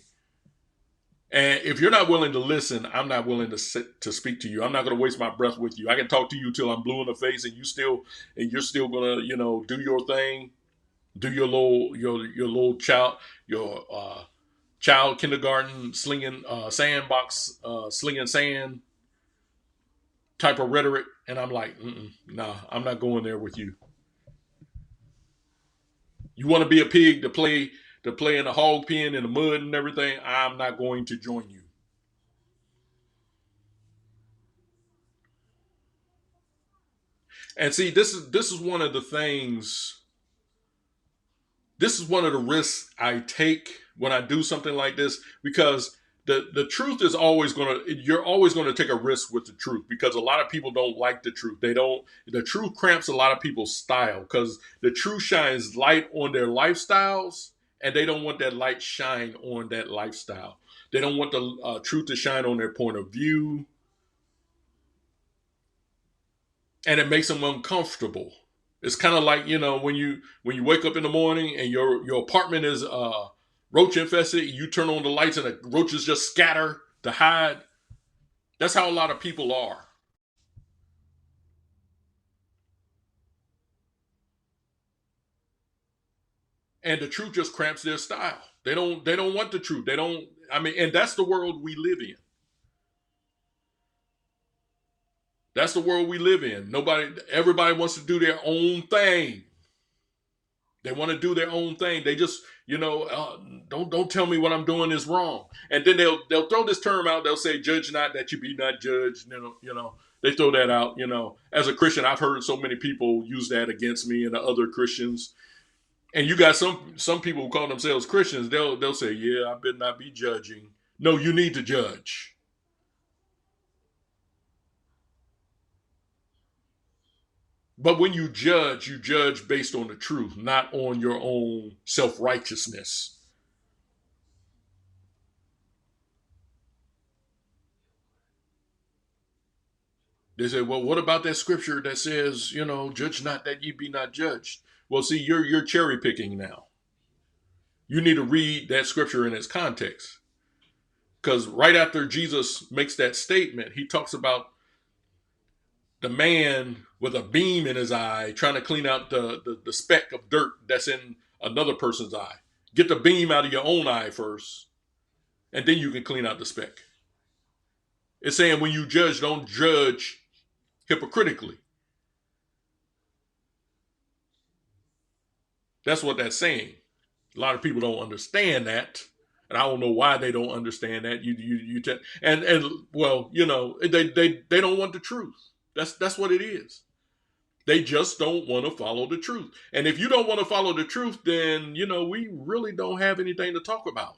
And if you're not willing to listen, I'm not willing to speak to you. I'm not going to waste my breath with you. I can talk to you till I'm blue in the face, and you're still gonna do your thing, do your little your child kindergarten slinging sandbox slinging sand type of rhetoric, and I'm like, nah, I'm not going there with you. You want to be a pig to play in a hog pen in the mud and everything? I'm not going to join you. And see, this is one of the things. This is one of the risks I take when I do something like this, because the truth is always you're always gonna take a risk with the truth, because a lot of people don't like the truth. The truth cramps a lot of people's style, because the truth shines light on their lifestyles, and they don't want that light shine on that lifestyle. They don't want the truth to shine on their point of view, and it makes them uncomfortable. It's kind of like, when you wake up in the morning and your apartment is roach infested. You turn on the lights and the roaches just scatter to hide. That's how a lot of people are, and the truth just cramps their style. They don't want the truth. They don't. I mean, and that's the world we live in. That's the world we live in. Everybody wants to do their own thing. They want to do their own thing. They just, don't tell me what I'm doing is wrong. And then they'll throw this term out. They'll say, "Judge not that you be not judged." They throw that out. As a Christian, I've heard so many people use that against me and the other Christians. And you got some people who call themselves Christians. They'll say, "Yeah, I better not be judging." No, you need to judge. But when you judge based on the truth, not on your own self righteousness. They say, "Well, what about that scripture that says, judge not that ye be not judged?" Well, see, you're cherry picking now. You need to read that scripture in its context, because right after Jesus makes that statement, he talks about the man with a beam in his eye trying to clean out the speck of dirt that's in another person's eye. Get the beam out of your own eye first, and then you can clean out the speck. It's saying when you judge, don't judge hypocritically. That's what that's saying. A lot of people don't understand that, and I don't know why they don't understand that. And well, they don't want the truth. That's what it is. They just don't want to follow the truth. And if you don't want to follow the truth, then we really don't have anything to talk about.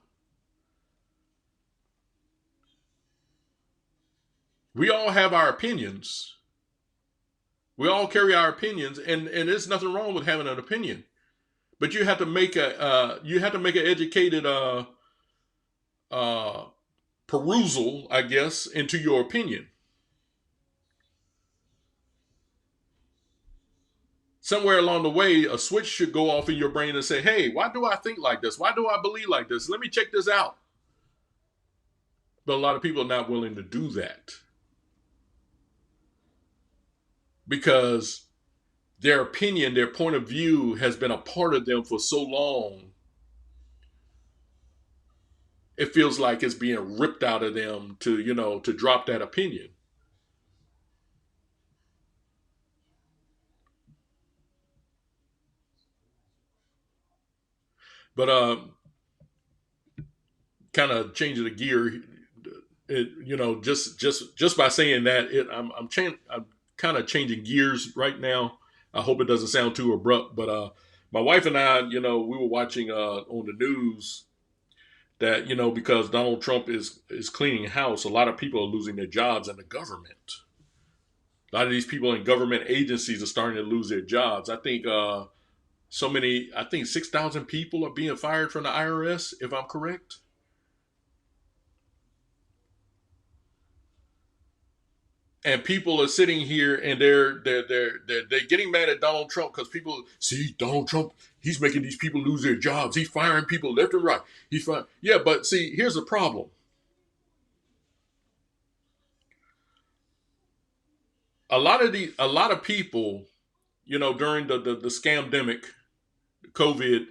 We all have our opinions. We all carry our opinions, and there's nothing wrong with having an opinion. But you have to make an educated uh, perusal, I guess, into your opinion. Somewhere along the way, a switch should go off in your brain and say, "Hey, why do I think like this? Why do I believe like this? Let me check this out." But a lot of people are not willing to do that, because their opinion, their point of view has been a part of them for so long. It feels like it's being ripped out of them to drop that opinion. But kind of changing the gear, just by saying that, I'm kind of changing gears right now. I hope it doesn't sound too abrupt, but my wife and I, we were watching on the news that because Donald Trump is cleaning house, a lot of people are losing their jobs in the government. A lot of these people in government agencies are starting to lose their jobs. I think I think 6,000 people are being fired from the IRS, if I'm correct. And people are sitting here and they're getting mad at Donald Trump because people see Donald Trump. He's making these people lose their jobs. He's firing people left and right. He's firing. Yeah, but see, here's the problem. A lot of people, during the scamdemic, COVID,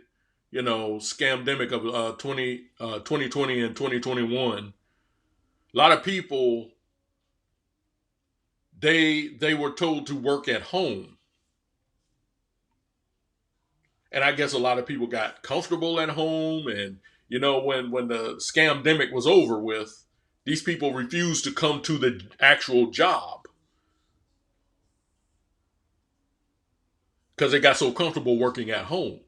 scamdemic of 2020 and 2021, a lot of people they were told to work at home. And I guess a lot of people got comfortable at home, and when the scamdemic was over with, these people refused to come to the actual job because they got so comfortable working at home.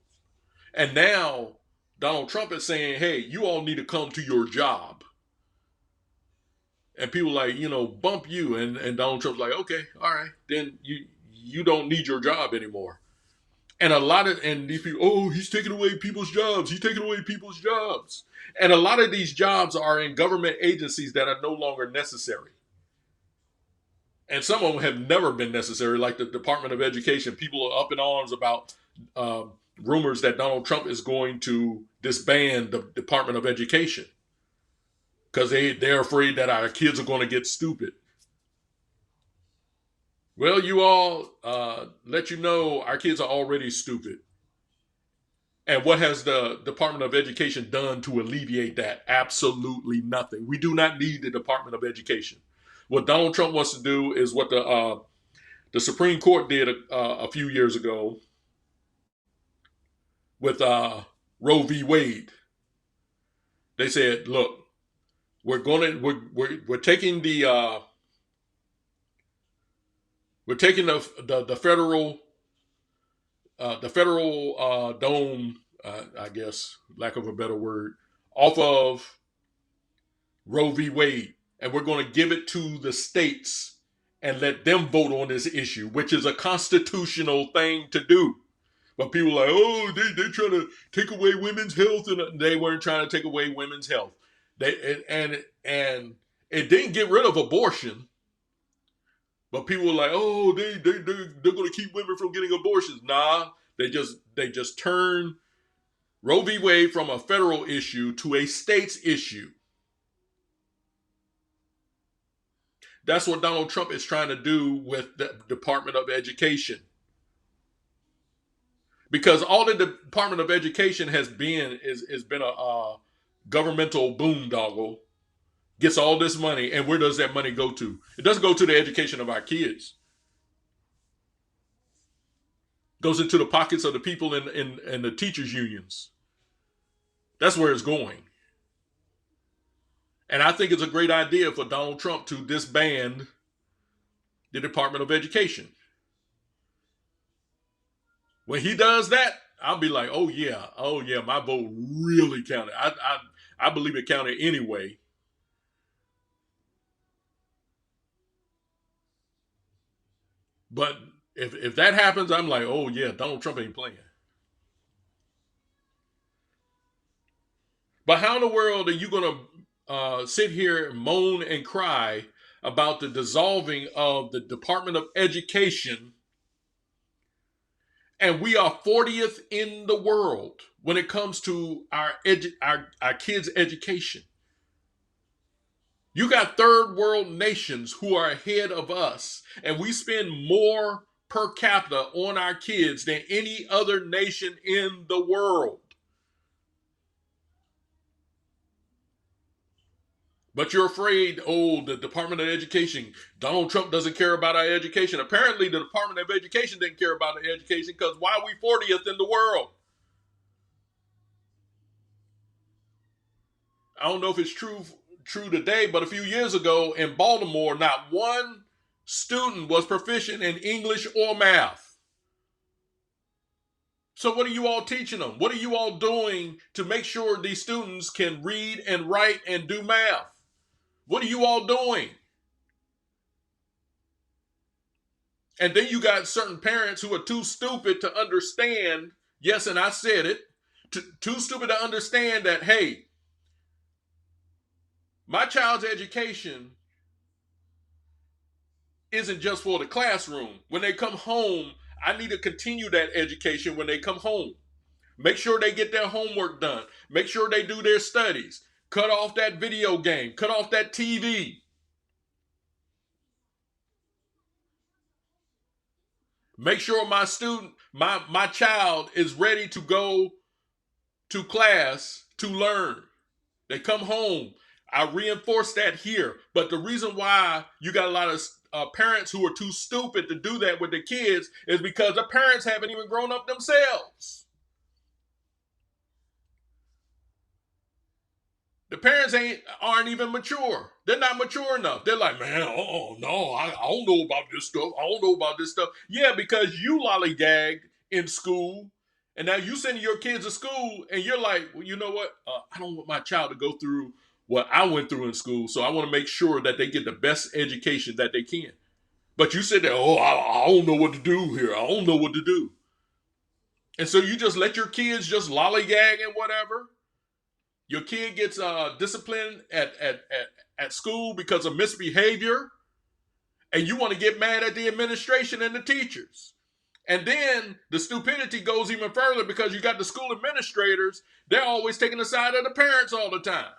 And now Donald Trump is saying, "Hey, you all need to come to your job." And people like, bump you, and Donald Trump's like, "Okay, all right, then you don't need your job anymore." And these people, oh, he's taking away people's jobs. He's taking away people's jobs. And a lot of these jobs are in government agencies that are no longer necessary. And some of them have never been necessary, like the Department of Education. People are up in arms about rumors that Donald Trump is going to disband the Department of Education because they're afraid that our kids are going to get stupid. Well, you all let you know our kids are already stupid. And what has the Department of Education done to alleviate that? Absolutely nothing. We do not need the Department of Education. What Donald Trump wants to do is what the Supreme Court did a few years ago with Roe v. Wade. They said, "Look, we're taking the federal dome, I guess, lack of a better word, off of Roe v. Wade, and we're going to give it to the states and let them vote on this issue, which is a constitutional thing to do." But people are like, oh, they're trying to take away women's health, and they weren't trying to take away women's health. And it didn't get rid of abortion. But people were like, oh, they're going to keep women from getting abortions. Nah, they just turn Roe v. Wade from a federal issue to a state's issue. That's what Donald Trump is trying to do with the Department of Education. Because all the Department of Education has been a governmental boondoggle, gets all this money, and where does that money go to? It doesn't go to the education of our kids. It goes into the pockets of the people in the teachers' unions. That's where it's going. And I think it's a great idea for Donald Trump to disband the Department of Education. When he does that, I'll be like, oh yeah, my vote really counted. I believe it counted anyway. But if that happens, I'm like, oh yeah, Donald Trump ain't playing. But how in the world are you going to sit here and moan and cry about the dissolving of the Department of Education, and we are 40th in the world when it comes to our kids' education? You got third world nations who are ahead of us, and we spend more per capita on our kids than any other nation in the world. But you're afraid, oh, the Department of Education, Donald Trump doesn't care about our education. Apparently, the Department of Education didn't care about our education because why are we 40th in the world? I don't know if it's true today, but a few years ago in Baltimore, not one student was proficient in English or math. So what are you all teaching them? What are you all doing to make sure these students can read and write and do math? What are you all doing? And then you got certain parents who are too stupid to understand. Yes, and I said it. Too stupid to understand that, hey, my child's education isn't just for the classroom. When they come home, I need to continue that education when they come home. Make sure they get their homework done. Make sure they do their studies. Cut off that video game. Cut off that TV. Make sure my child is ready to go to class to learn. They come home. I reinforce that here. But the reason why you got a lot of parents who are too stupid to do that with their kids is because the parents haven't even grown up themselves. The parents aren't even mature. They're not mature enough. They're like, man, oh no, I don't know about this stuff. I don't know about this stuff. Yeah, because you lollygagged in school, and now you sending your kids to school, and you're like, well, you know what? I don't want my child to go through what I went through in school, so I want to make sure that they get the best education that they can. But you said that, oh, I don't know what to do here. I don't know what to do. And so you just let your kids just lollygag and whatever. Your kid gets disciplined at school because of misbehavior, and you want to get mad at the administration and the teachers. And then the stupidity goes even further because you got the school administrators, they're always taking the side of the parents all the time.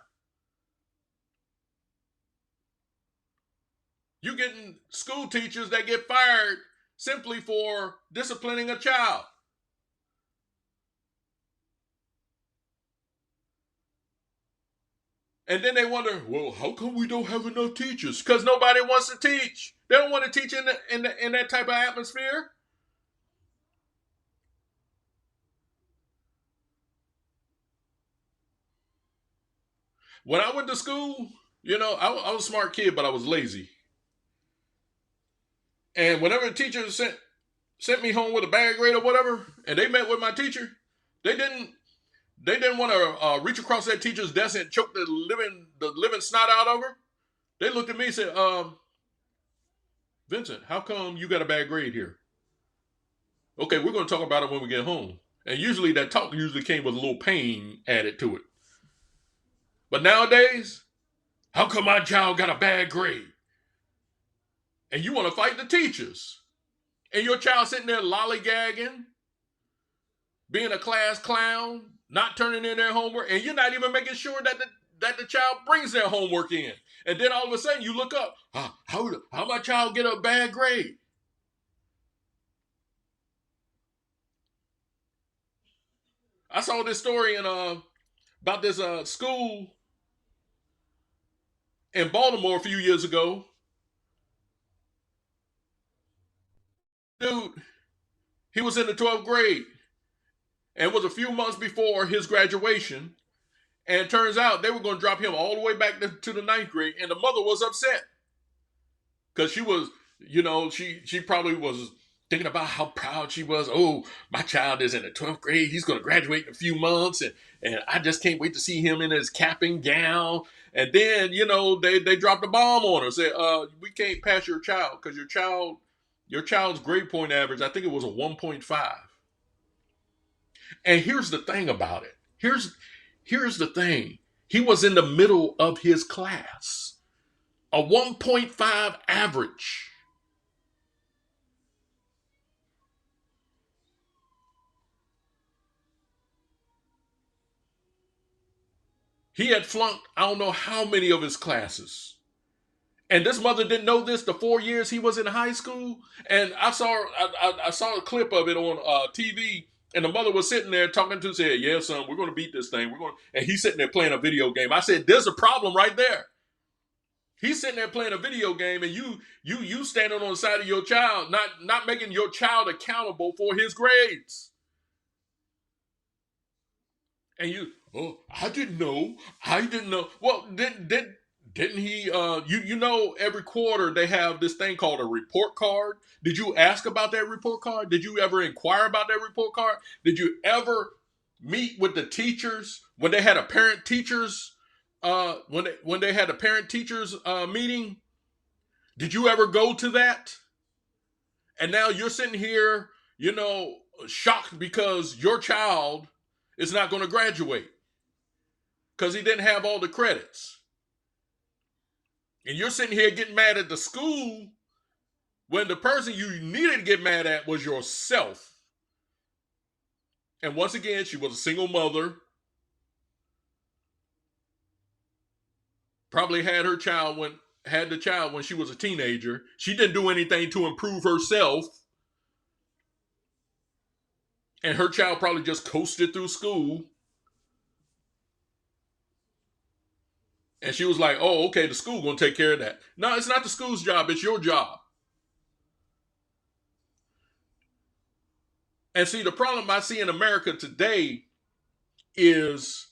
You're getting school teachers that get fired simply for disciplining a child. And then they wonder, well, how come we don't have enough teachers? Because nobody wants to teach. They don't want to teach in that type of atmosphere. When I went to school, I was a smart kid, but I was lazy. And whenever the teacher sent me home with a bad grade or whatever, and they met with my teacher, they didn't want to reach across that teacher's desk and choke the living snot out of her. They looked at me and said, Vincent, how come you got a bad grade here? Okay, we're going to talk about it when we get home. And usually that talk usually came with a little pain added to it. But nowadays, how come my child got a bad grade? And you want to fight the teachers. And your child sitting there lollygagging, being a class clown, not turning in their homework, and you're not even making sure that the child brings their homework in. And then all of a sudden you look up, how my child get a bad grade? I saw this story about this school in Baltimore a few years ago. Dude, he was in the 12th grade and it was a few months before his graduation. And it turns out they were going to drop him all the way back to the 9th grade. And the mother was upset because she was, she probably was thinking about how proud she was. Oh, my child is in the 12th grade. He's going to graduate in a few months. And I just can't wait to see him in his cap and gown. And then, they dropped a bomb on her. Said, we can't pass your child because your child's grade point average, I think it was a 1.5. And here's the thing about it. Here's the thing. He was in the middle of his class. A 1.5 average. He had flunked I don't know how many of his classes. And this mother didn't know this the 4 years he was in high school. And I saw a clip of it on TV. And the mother was sitting there talking to, said, yeah, son, we're going to beat this thing. And he's sitting there playing a video game. I said, there's a problem right there. He's sitting there playing a video game and you standing on the side of your child, not making your child accountable for his grades. And I didn't know. I didn't know. Well, didn't he? You know, every quarter they have this thing called a report card. Did you ask about that report card? Did you ever inquire about that report card? Did you ever meet with the teachers when they had a parent teachers? When they had a parent teachers meeting? Did you ever go to that? And now you're sitting here, shocked because your child is not going to graduate because he didn't have all the credits. And you're sitting here getting mad at the school when the person you needed to get mad at was yourself. And once again, she was a single mother, probably had the child when she was a teenager. She didn't do anything to improve herself. And her child probably just coasted through school. And she was like, oh, okay, the school gonna take care of that. No, it's not the school's job, it's your job. And see, the problem I see in America today is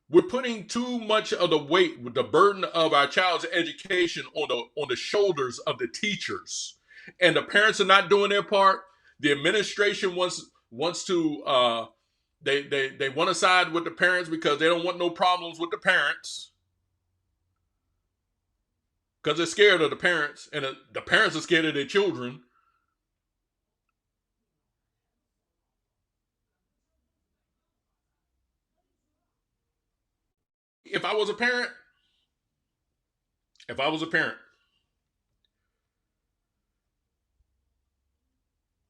we're putting too much of the weight, the burden of our child's education on the shoulders of the teachers. And the parents are not doing their part. The administration wants to they want to side with the parents because they don't want no problems with the parents. Because they're scared of the parents, and the parents are scared of their children. If I was a parent, if I was a parent,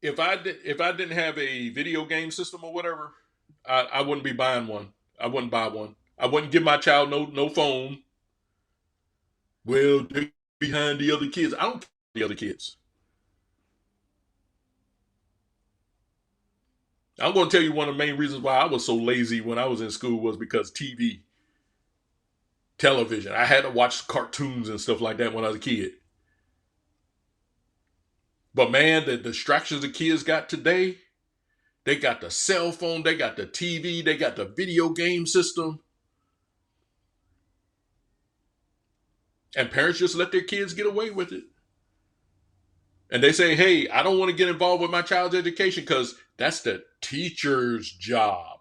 if I didn't have a video game system or whatever, I wouldn't be buying one. I wouldn't buy one. I wouldn't give my child no phone. Well, they're behind the other kids. I don't care about the other kids. I'm going to tell you one of the main reasons why I was so lazy when I was in school was because television. I had to watch cartoons and stuff like that when I was a kid. But man, the distractions the kids got today, they got the cell phone, they got the TV, they got the video game system. And parents just let their kids get away with it. And they say, hey, I don't want to get involved with my child's education because that's the teacher's job.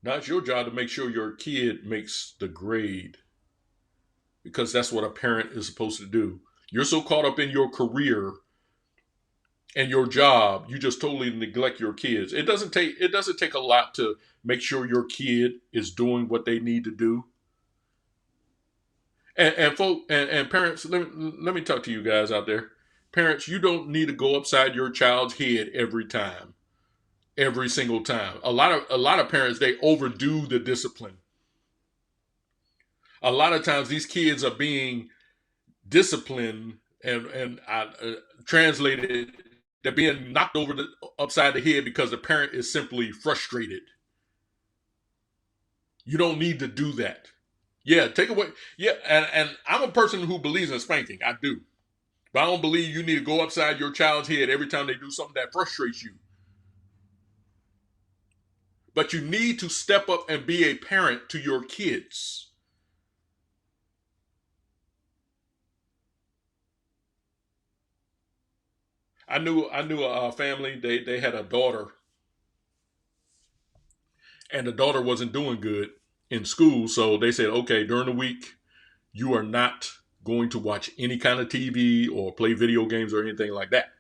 Now it's your job to make sure your kid makes the grade because that's what a parent is supposed to do. You're so caught up in your career and your job, you just totally neglect your kids. It doesn't take a lot to make sure your kid is doing what they need to do. And parents, let me talk to you guys out there. Parents, you don't need to go upside your child's head every time, every single time. A lot of parents, they overdo the discipline. A lot of times these kids are being disciplined and translated, they're being knocked upside the head because the parent is simply frustrated. You don't need to do that. Yeah, take away. Yeah, and I'm a person who believes in spanking. I do. But I don't believe you need to go upside your child's head every time they do something that frustrates you. But you need to step up and be a parent to your kids. I knew a family. They had a daughter, and the daughter wasn't doing good in school. So they said, okay, during the week, you are not going to watch any kind of TV or play video games or anything like that.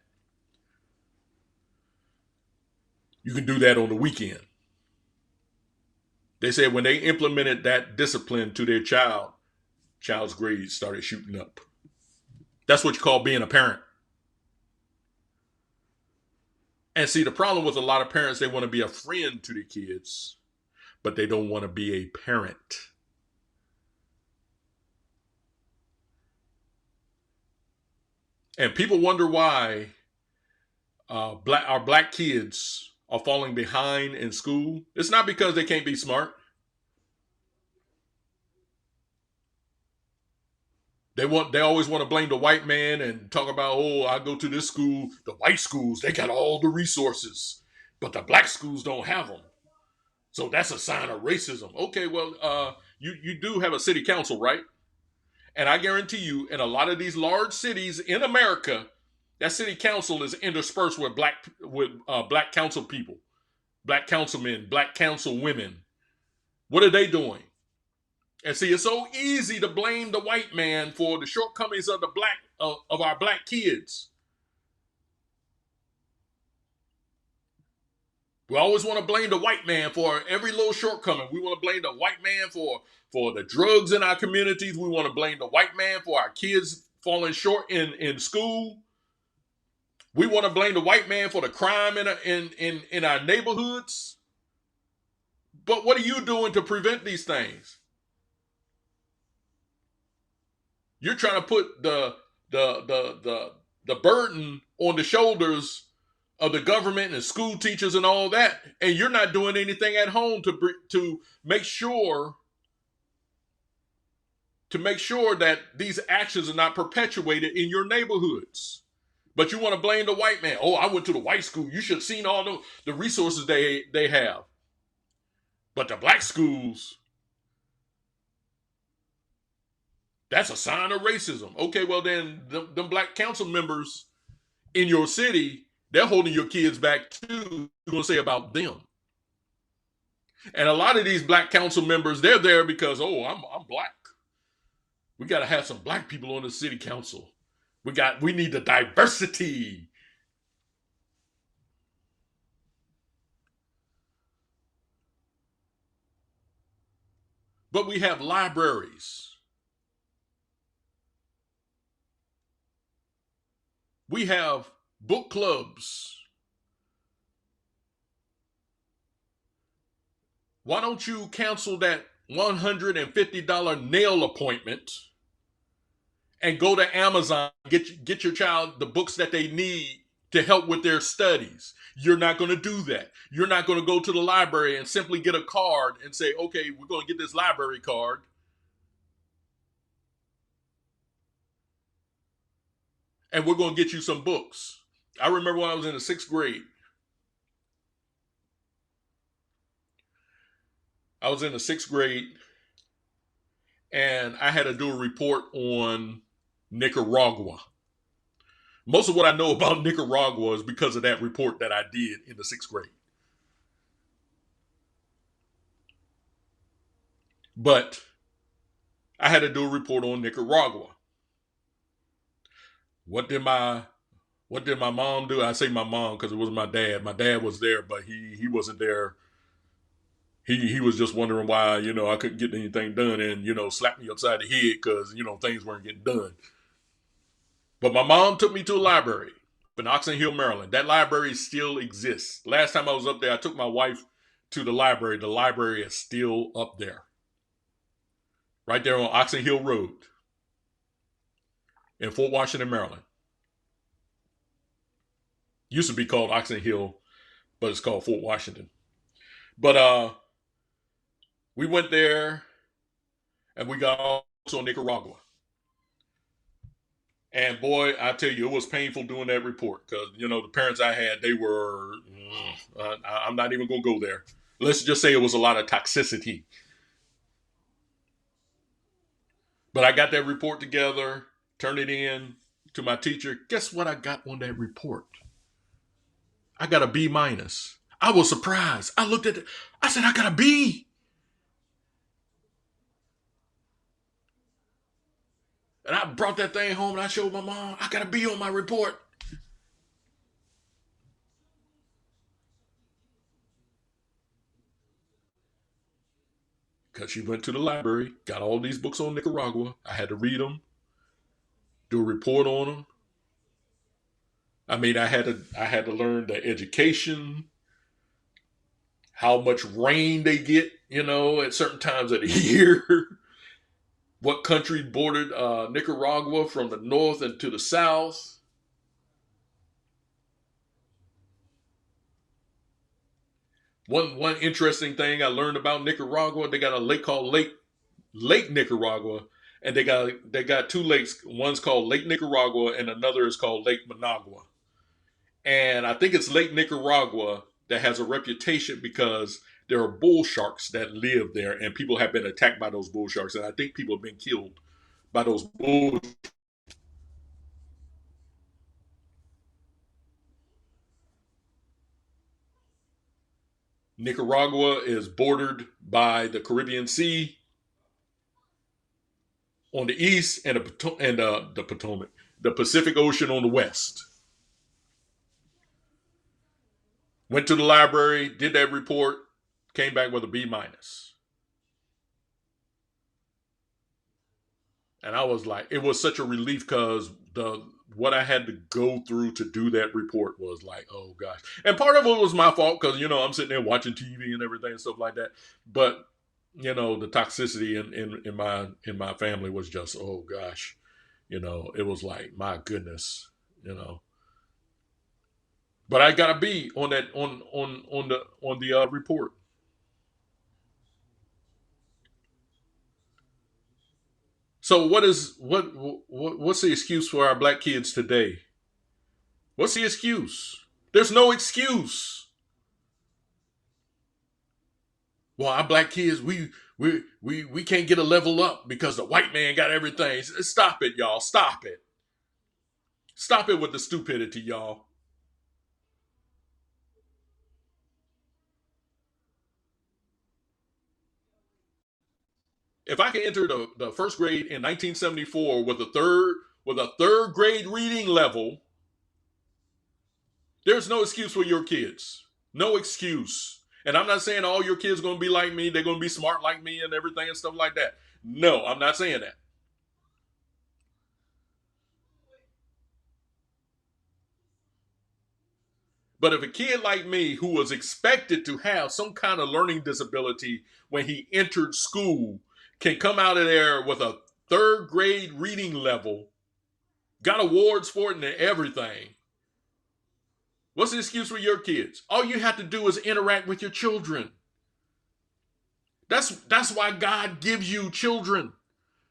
You can do that on the weekend. They said when they implemented that discipline to their child's grades started shooting up. That's what you call being a parent. And see, the problem with a lot of parents, they want to be a friend to the kids, but they don't want to be a parent. And people wonder why our black kids are falling behind in school. It's not because they can't be smart. They always want to blame the white man and talk about, oh, I go to this school, the white schools, they got all the resources, but the black schools don't have them. So that's a sign of racism. Okay, well, you do have a city council, right? And I guarantee you, in a lot of these large cities in America, that city council is interspersed with black council people, black councilmen, black council women. What are they doing? And see, it's so easy to blame the white man for the shortcomings of of our black kids. We always want to blame the white man for every little shortcoming. We want to blame the white man for the drugs in our communities. We want to blame the white man for our kids falling short in school. We want to blame the white man for the crime in our neighborhoods. But what are you doing to prevent these things? You're trying to put the burden on the shoulders of the government and school teachers and all that, and you're not doing anything at home to make sure that these actions are not perpetuated in your neighborhoods. But you want to blame the white man. Oh, I went to the white school. You should have seen all the resources they have. But the black schools, that's a sign of racism. Okay, well then, them black council members in your city, they're holding your kids back too. You're going to say about them. And a lot of these black council members, they're there because, oh, I'm black. We got to have some black people on the city council. We need the diversity. But we have libraries. We have book clubs. Why don't you cancel that $150 nail appointment and go to Amazon, get your child the books that they need to help with their studies? You're not going to do that. You're not going to go to the library and simply get a card and say, okay, we're going to get this library card. And we're going to get you some books. I remember when I was in the 6th grade. I was in the 6th grade and I had to do a report on Nicaragua. Most of what I know about Nicaragua is because of that report that I did in the 6th grade. But I had to do a report on Nicaragua. What did my mom do? I say my mom because it was my dad. My dad was there, but he wasn't there. He was just wondering why, I couldn't get anything done and, slapped me upside the head because, things weren't getting done. But my mom took me to a library in Oxon Hill, Maryland. That library still exists. Last time I was up there, I took my wife to the library. The library is still up there. Right there on Oxon Hill Road in Fort Washington, Maryland. Used to be called Oxon Hill, but it's called Fort Washington. But we went there and we got also Nicaragua. And boy, I tell you, it was painful doing that report because, the parents I had, they were, I'm not even going to go there. Let's just say it was a lot of toxicity. But I got that report together, turned it in to my teacher. Guess what I got on that report? I got a B minus. I was surprised. I looked at it. I said, I got a B. And I brought that thing home and I showed my mom, I got a B on my report. Because she went to the library, got all these books on Nicaragua. I had to read them, do a report on them. I mean, I had to learn the education, how much rain they get, at certain times of the year. What country bordered Nicaragua from the north and to the south. One interesting thing I learned about Nicaragua, they got a lake called Lake Nicaragua, and they got two lakes. One's called Lake Nicaragua, and another is called Lake Managua. And I think it's Lake Nicaragua that has a reputation because there are bull sharks that live there, and people have been attacked by those bull sharks, and I think people have been killed by those bull. Nicaragua is bordered by the Caribbean Sea on the east and the Potomac, the Pacific Ocean on the west. Went to the library, did that report, came back with a B minus. And I was like, it was such a relief because the what I had to go through to do that report was like, oh gosh. And part of it was my fault because I'm sitting there watching TV and everything and stuff like that. But the toxicity in my family was just, oh gosh. It was like, my goodness. But I got a B on that on the report. So what's the excuse for our black kids today? What's the excuse? There's no excuse. Well, our black kids, we can't get a level up because the white man got everything. Stop it, y'all. Stop it. Stop it with the stupidity, y'all. If I can enter the first grade in 1974 with a third grade reading level, there's no excuse for your kids. No excuse. And I'm not saying all your kids are going to be like me. They're going to be smart like me and everything and stuff like that. No, I'm not saying that. But if a kid like me who was expected to have some kind of learning disability when he entered school can come out of there with a third grade reading level, got awards for it and everything, what's the excuse for your kids? All you have to do is interact with your children. That's why God gives you children,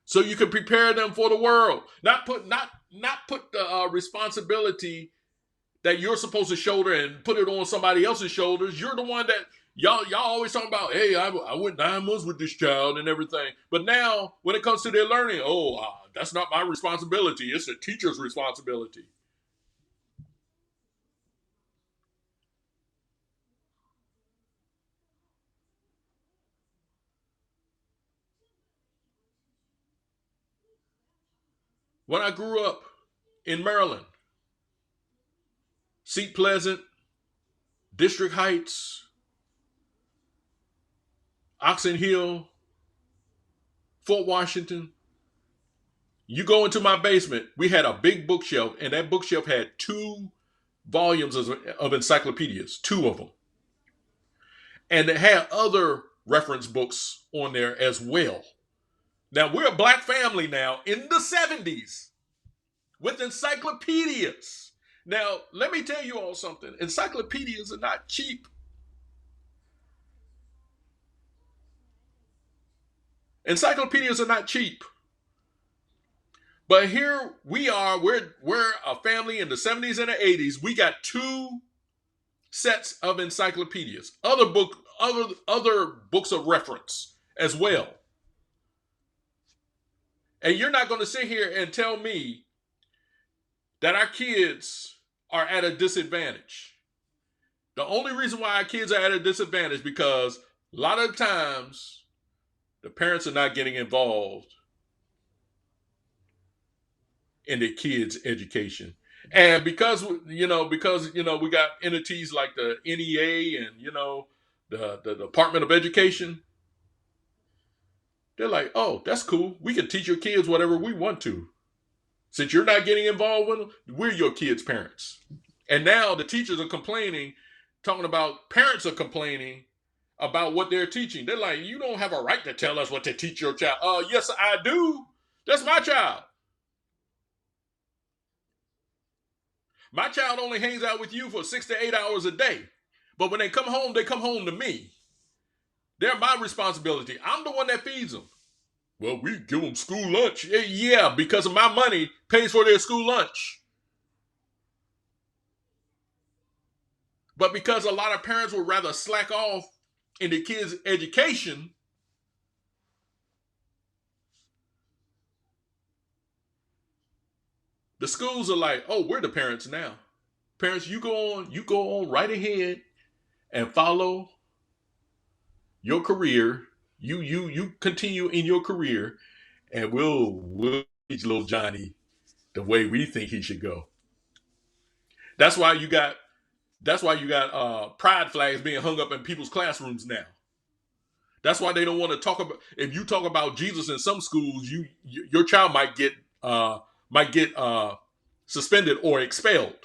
so you can prepare them for the world. Not put the responsibility that you're supposed to shoulder and put it on somebody else's shoulders. You're the one that y'all always talking about. Hey, I went 9 months with this child and everything, but now when it comes to their learning, that's not my responsibility. It's the teacher's responsibility. When I grew up in Maryland, Seat Pleasant, District Heights, Oxon Hill, Fort Washington, you go into my basement, we had a big bookshelf, and that bookshelf had 2 volumes of encyclopedias, 2 of them. And it had other reference books on there as well. Now, we're a black family now in the 70s with encyclopedias. Now, let me tell you all something. Encyclopedias are not cheap. Encyclopedias are not cheap. But here we are, we're a family in the 70s and the 80s. We got 2 sets of encyclopedias, other books of reference as well. And you're not going to sit here and tell me that our kids are at a disadvantage. The only reason why our kids are at a disadvantage is because a lot of times the parents are not getting involved in their kids' education. And because we got entities like the NEA and the Department of Education, they're like, oh, that's cool. We can teach your kids whatever we want to. Since you're not getting involved with them, we're your kids' parents. And now the teachers are complaining, talking about parents are complaining about what they're teaching. They're like, you don't have a right to tell us what to teach your child. Yes, I do. That's my child. My child only hangs out with you for 6 to 8 hours a day. But when they come home to me. They're my responsibility. I'm the one that feeds them. Well, we give them school lunch. Yeah, because of my money pays for their school lunch. But because a lot of parents would rather slack off in their kids' education, the schools are like, oh, we're the parents now. Parents, you go on right ahead and follow your career. You continue in your career, and we'll teach little Johnny the way we think he should go. That's why you got pride flags being hung up in people's classrooms now. That's why they don't want to talk about. If you talk about Jesus in some schools, your child might get suspended or expelled.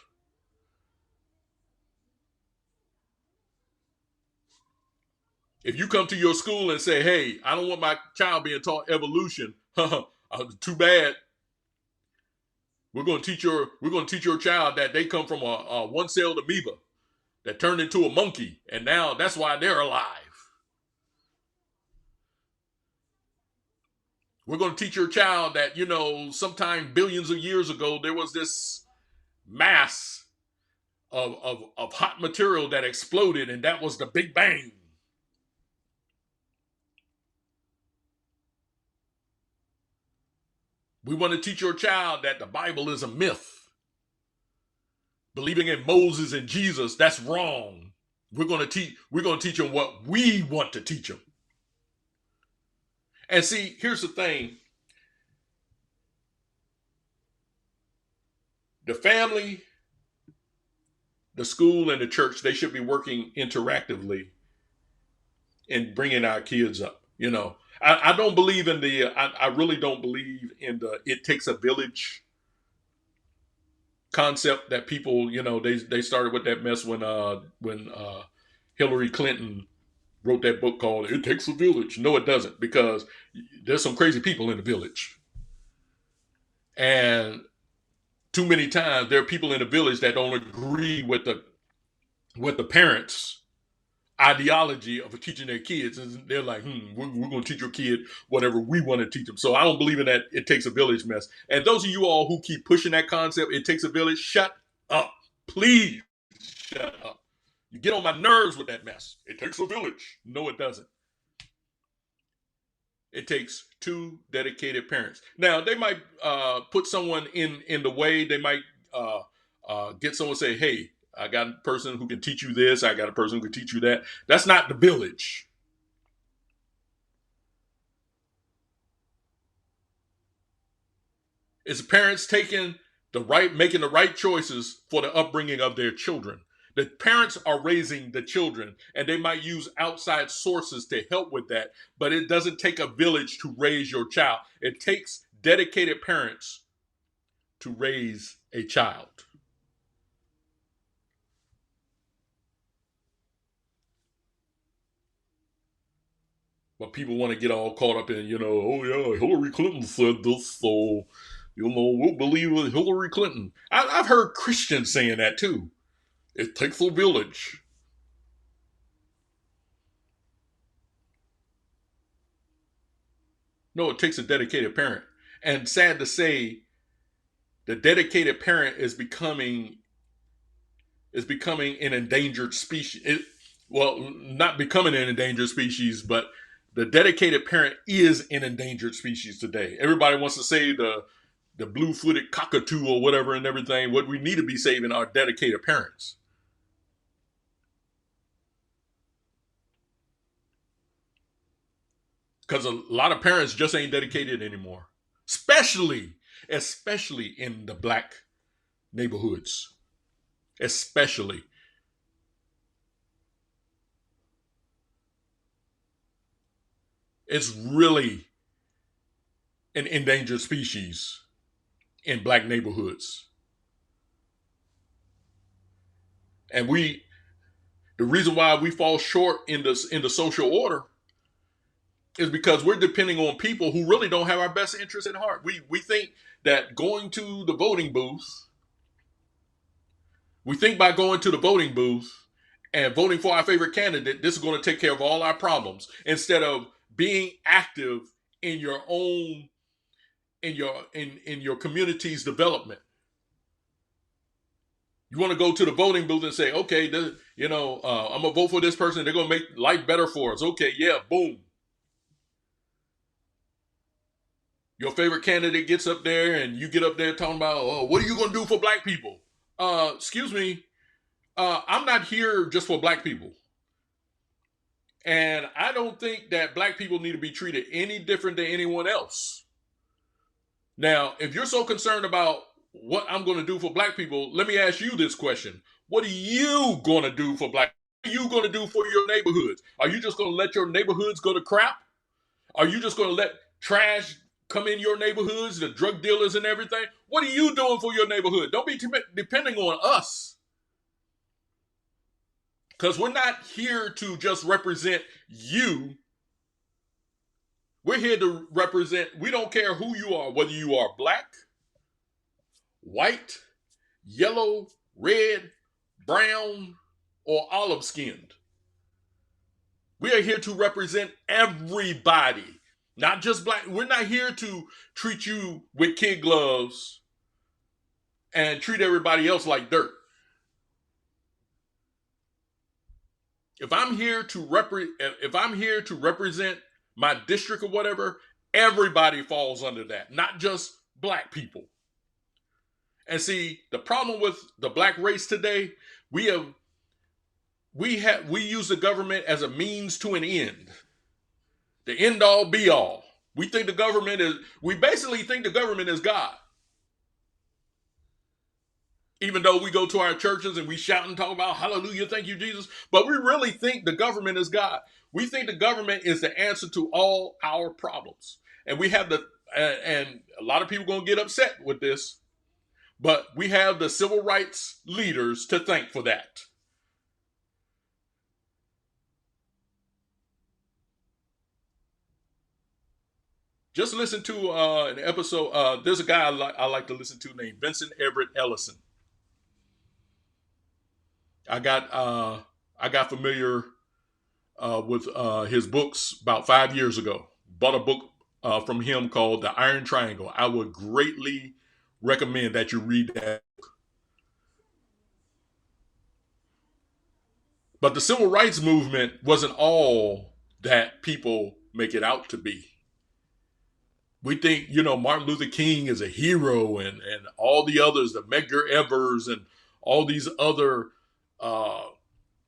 If you come to your school and say, "Hey, I don't want my child being taught evolution," too bad. We're going to teach your child that they come from a one-celled amoeba that turned into a monkey, and now that's why they're alive. We're going to teach your child that, sometime billions of years ago, there was this mass of hot material that exploded, and that was the Big Bang. We want to teach your child that the Bible is a myth. Believing in Moses and Jesus, that's wrong. We're going to teach them what we want to teach them. And see, here's the thing. The family, the school, and the church, they should be working interactively in bringing our kids up. I don't believe in I really don't believe in the it takes a village concept that people, they started with that mess when Hillary Clinton wrote that book called It Takes a Village. No, it doesn't, because there's some crazy people in the village. And too many times there are people in the village that don't agree with the parents' ideology of teaching their kids, and they're like, we're going to teach your kid whatever we want to teach them. So I don't believe in that it takes a village mess. And those of you all who keep pushing that concept, it takes a village, shut up. Please shut up. You get on my nerves with that mess. It takes a village. No, it doesn't. It takes two dedicated parents. Now, they might put someone in the way. They might get someone to say, hey, I got a person who can teach you this. I got a person who can teach you that. That's not the village. It's parents making the right choices for the upbringing of their children. The parents are raising the children, and they might use outside sources to help with that, but it doesn't take a village to raise your child. It takes dedicated parents to raise a child. But people want to get all caught up in, oh yeah, Hillary Clinton said this, so, we'll believe in Hillary Clinton. I've heard Christians saying that too. It takes a village. No, it takes a dedicated parent. And sad to say, the dedicated parent is becoming an endangered species. Not becoming an endangered species, but the dedicated parent is an endangered species today. Everybody wants to say the blue-footed cockatoo or whatever and everything. What we need to be saving are dedicated parents. Because a lot of parents just ain't dedicated anymore, especially in the black neighborhoods, especially. It's really an endangered species in black neighborhoods. And the reason why we fall short in the social order is because we're depending on people who really don't have our best interests at heart. We think that going to the voting booth, we think by going to the voting booth and voting for our favorite candidate, this is going to take care of all our problems, instead of being active in your own in your community's development. You want to go to the voting booth and say, okay, I'm gonna vote for this person. They're gonna make life better for us. Okay, yeah, boom. Your favorite candidate gets up there, and you get up there talking about, oh, what are you gonna do for black people? Excuse me, I'm not here just for black people. And I don't think that black people need to be treated any different than anyone else. Now, if you're so concerned about what I'm going to do for black people, let me ask you this question. What are you going to do for black people? What are you going to do for your neighborhoods? Are you just going to let your neighborhoods go to crap? Are you just going to let trash come in your neighborhoods, the drug dealers and everything? What are you doing for your neighborhood? Don't be depending on us. Because we're not here to just represent you. We're here to represent, we don't care who you are, whether you are black, white, yellow, red, brown, or olive skinned. We are here to represent everybody, not just black. We're not here to treat you with kid gloves and treat everybody else like dirt. If I'm here to represent my district or whatever, everybody falls under that, not just black people. And see, the problem with the black race today, we use the government as a means to an end. The end all be all. We basically think the government is God. Even though we go to our churches and we shout and talk about hallelujah, thank you, Jesus. But we really think the government is God. We think the government is the answer to all our problems. And and a lot of people are going to get upset with this, but we have the civil rights leaders to thank for that. Just listen to an episode. There's a guy I like to listen to named Vincent Everett Ellison. I got familiar with his books about 5 years ago. Bought a book from him called The Iron Triangle. I would greatly recommend that you read that. But the civil rights movement wasn't all that people make it out to be. We think, Martin Luther King is a hero and all the others, the Medgar Evers and all these other uh,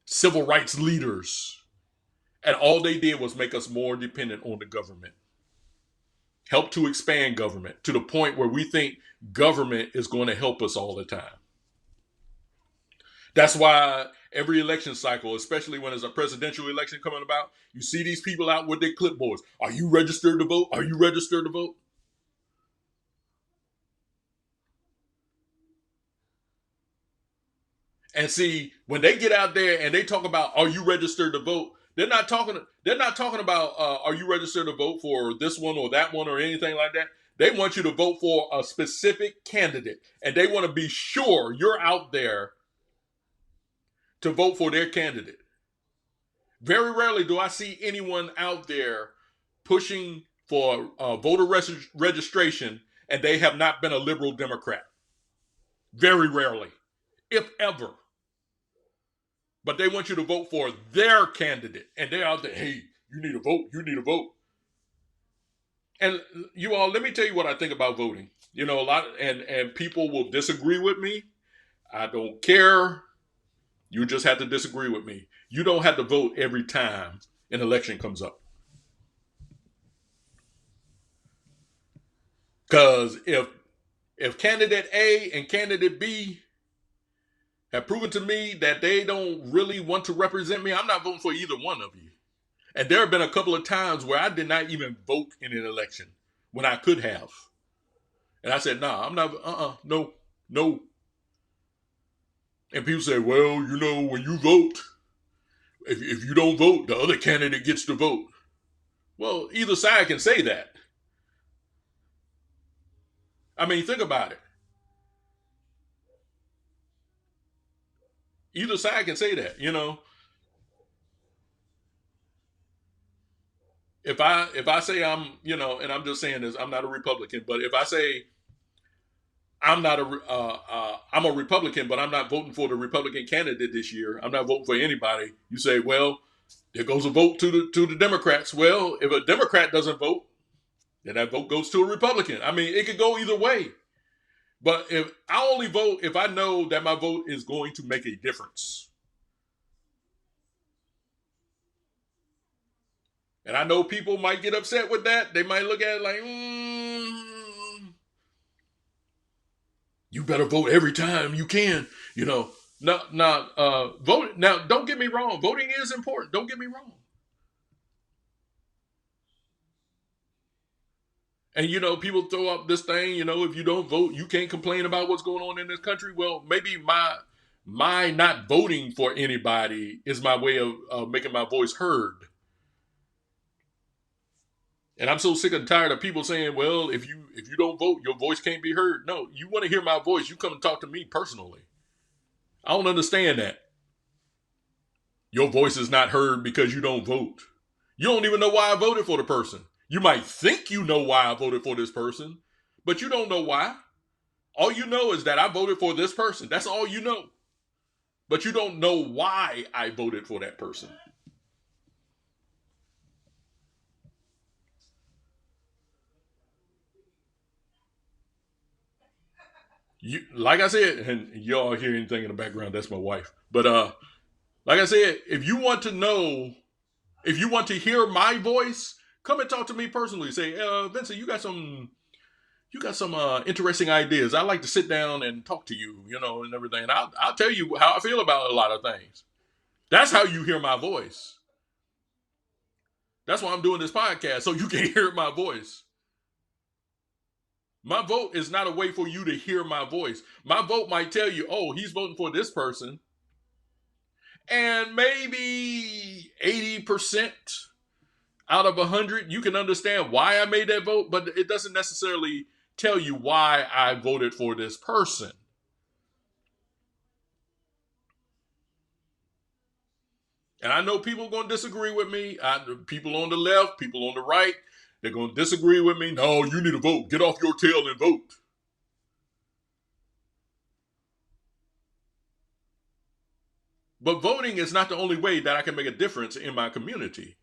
civil rights leaders. And all they did was make us more dependent on the government. Help to expand government to the point where we think government is going to help us all the time. That's why every election cycle, especially when there's a presidential election coming about, you see these people out with their clipboards. Are you registered to vote? Are you registered to vote? And see, when they get out there and they talk about are you registered to vote, they're not talking about are you registered to vote for this one or that one or anything like that. They want you to vote for a specific candidate, and they want to be sure you're out there to vote for their candidate. Very rarely do I see anyone out there pushing for voter registration and they have not been a liberal Democrat. Very rarely, if ever. But they want you to vote for their candidate, and they're out there. Hey, you need to vote. You need to vote. And you all, let me tell you what I think about voting. A lot, and people will disagree with me. I don't care. You just have to disagree with me. You don't have to vote every time an election comes up. Because if candidate A and candidate B have proven to me that they don't really want to represent me, I'm not voting for either one of you. And there have been a couple of times where I did not even vote in an election when I could have. And I said, nah, I'm not, no, no. And people say, well, when you vote, if you don't vote, the other candidate gets to vote. Well, either side can say that. I mean, think about it. Either side can say that. if I say I'm, and I'm just saying this, I'm not a Republican, but if I say I'm a Republican, but I'm not voting for the Republican candidate this year, I'm not voting for anybody. You say, well, there goes a vote to the Democrats. Well, if a Democrat doesn't vote, then that vote goes to a Republican. I mean, it could go either way. But if I only vote if I know that my vote is going to make a difference. And I know people might get upset with that. They might look at it like, you better vote every time you can. You know, vote. Now, don't get me wrong. Voting is important. Don't get me wrong. And people throw up this thing. If you don't vote, you can't complain about what's going on in this country. Well, maybe my not voting for anybody is my way of making my voice heard. And I'm so sick and tired of people saying, "Well, if you don't vote, your voice can't be heard." No, you want to hear my voice, you come and talk to me personally. I don't understand that. Your voice is not heard because you don't vote. You don't even know why I voted for the person. You might think you know why I voted for this person, but you don't know why. All you know is that I voted for this person. That's all you know. But you don't know why I voted for that person. Like I said, and y'all hear anything in the background, that's my wife. But like I said, if you want to know, if you want to hear my voice, come and talk to me personally. Say, Vincent, you got some interesting ideas. I like to sit down and talk to you, and everything. And I'll tell you how I feel about a lot of things. That's how you hear my voice. That's why I'm doing this podcast, so you can hear my voice. My vote is not a way for you to hear my voice. My vote might tell you, oh, he's voting for this person. And maybe 80% out of 100, you can understand why I made that vote, but it doesn't necessarily tell you why I voted for this person. And I know people are going to disagree with me. People on the left, people on the right, they're going to disagree with me. No, you need to vote. Get off your tail and vote. But voting is not the only way that I can make a difference in my community.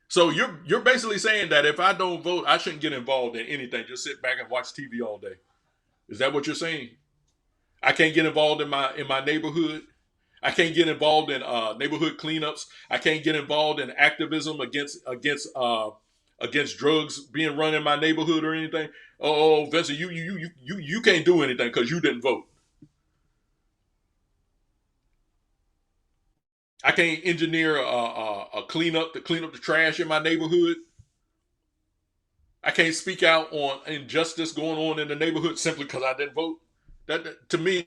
So you're basically saying that if I don't vote, I shouldn't get involved in anything. Just sit back and watch TV all day. Is that what you're saying? I can't get involved in my neighborhood. I can't get involved in neighborhood cleanups. I can't get involved in activism against drugs being run in my neighborhood or anything. Oh, Vincent, you can't do anything because you didn't vote. I can't engineer a cleanup to clean up the trash in my neighborhood. I can't speak out on injustice going on in the neighborhood simply because I didn't vote. To me,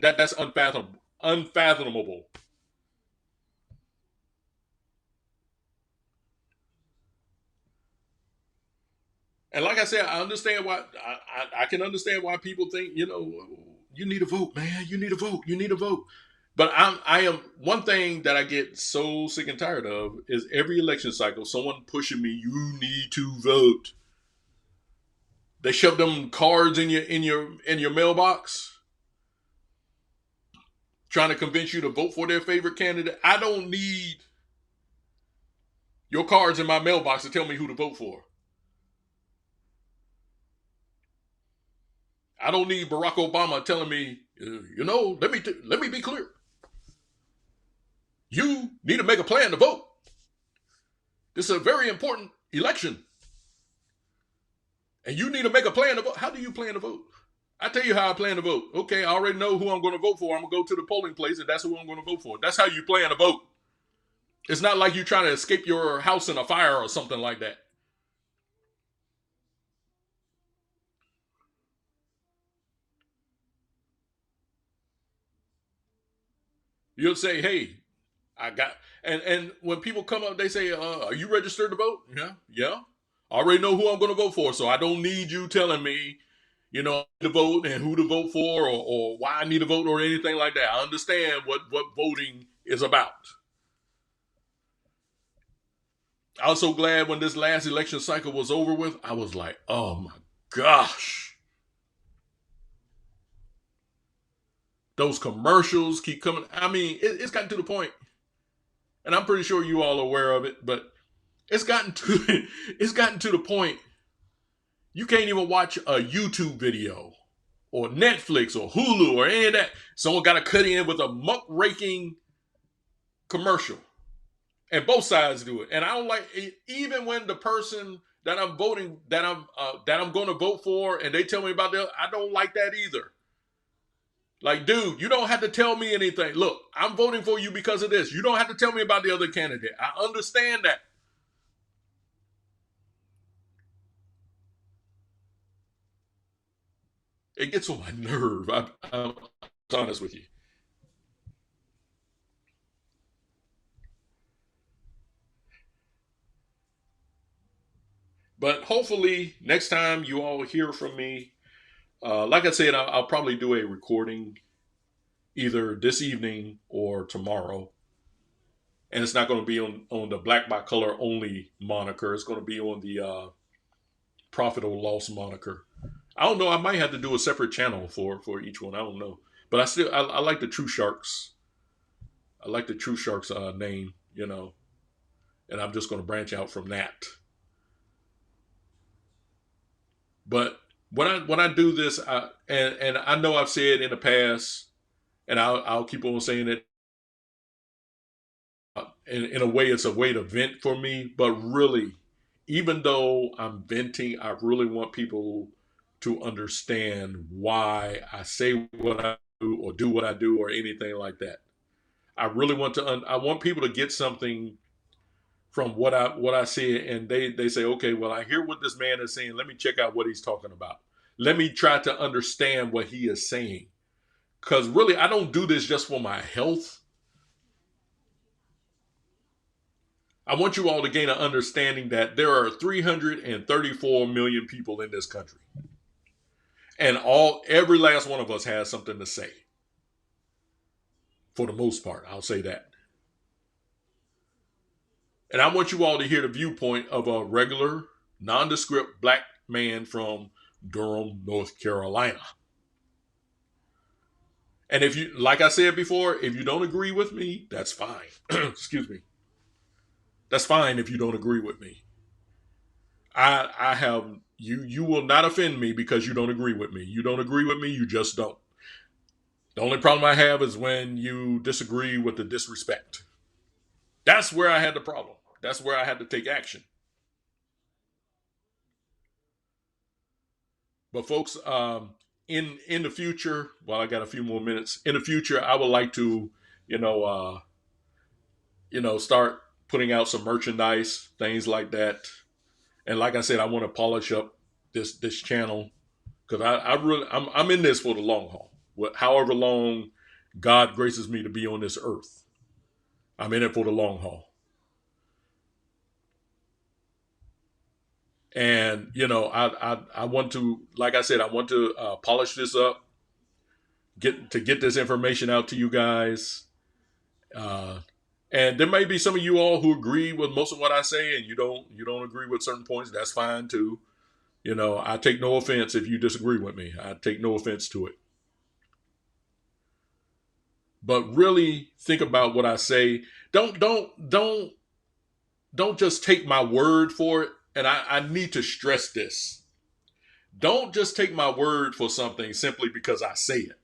that's unfathomable. Unfathomable. And like I said, I understand why. I can understand why people think you need to vote, man. You need to vote. You need to vote. But I am one thing that I get so sick and tired of is every election cycle, someone pushing me. You need to vote. They shove them cards in your mailbox, trying to convince you to vote for their favorite candidate. I don't need your cards in my mailbox to tell me who to vote for. I don't need Barack Obama telling me, let me be clear. You need to make a plan to vote. This is a very important election. And you need to make a plan to vote. How do you plan to vote? I tell you how I plan to vote. Okay, I already know who I'm going to vote for. I'm going to go to the polling place, and that's who I'm going to vote for. That's how you plan to vote. It's not like you're trying to escape your house in a fire or something like that. You'll say, hey, I got, and when people come up, they say, are you registered to vote? Yeah, yeah. I already know who I'm going to vote for, so I don't need you telling me, to vote and who to vote for or why I need to vote or anything like that. I understand what voting is about. I was so glad when this last election cycle was over with. I was like, oh my gosh. Those commercials keep coming. I mean, it's gotten to the point, and I'm pretty sure you all are aware of it, but it's gotten to it's gotten to the point you can't even watch a YouTube video or Netflix or Hulu or any of that. Someone got to cut in with a muckraking commercial. And both sides do it. And I don't like it, even when the person that I'm voting, that I'm going to vote for, and they tell me about that, I don't like that either. Like, dude, you don't have to tell me anything. Look, I'm voting for you because of this. You don't have to tell me about the other candidate. I understand that. It gets on my nerve. I'm honest with you. But hopefully, next time you all hear from me, like I said, I'll probably do a recording either this evening or tomorrow. And it's not going to be on the Black by Color only moniker. It's going to be on the Profit or Loss moniker. I don't know. I might have to do a separate channel for each one. I don't know. But I like the Truthsharks. I like the Truthsharks name, and I'm just going to branch out from that. But when I do this, and I know I've said in the past, and I'll keep on saying it. In a way, it's a way to vent for me. But really, even though I'm venting, I really want people to understand why I say what I do what I do or anything like that. I really want I want people to get something from what I say, and they say, okay, well, I hear what this man is saying. Let me check out what he's talking about. Let me try to understand what he is saying. Because really, I don't do this just for my health. I want you all to gain an understanding that there are 334 million people in this country. And every last one of us has something to say. For the most part, I'll say that. And I want you all to hear the viewpoint of a regular, nondescript black man from Durham, North Carolina. And if you, like I said before, if you don't agree with me, that's fine. Excuse me. That's fine if you don't agree with me. I have, you will not offend me because you don't agree with me. You don't agree with me, you just don't. The only problem I have is when you disagree with the disrespect. That's where I had the problem. That's where I had to take action. But folks, in the future, while I got a few more minutes, in the future, I would like to, start putting out some merchandise, things like that. And like I said, I want to polish up this channel because I'm in this for the long haul. However long God graces me to be on this earth, I'm in it for the long haul. And I want to, like I said, I want to polish this up, get this information out to you guys. And there may be some of you all who agree with most of what I say, and you don't agree with certain points. That's fine too. I take no offense if you disagree with me. I take no offense to it. But really think about what I say. Don't just take my word for it. And I need to stress this. Don't just take my word for something simply because I say it.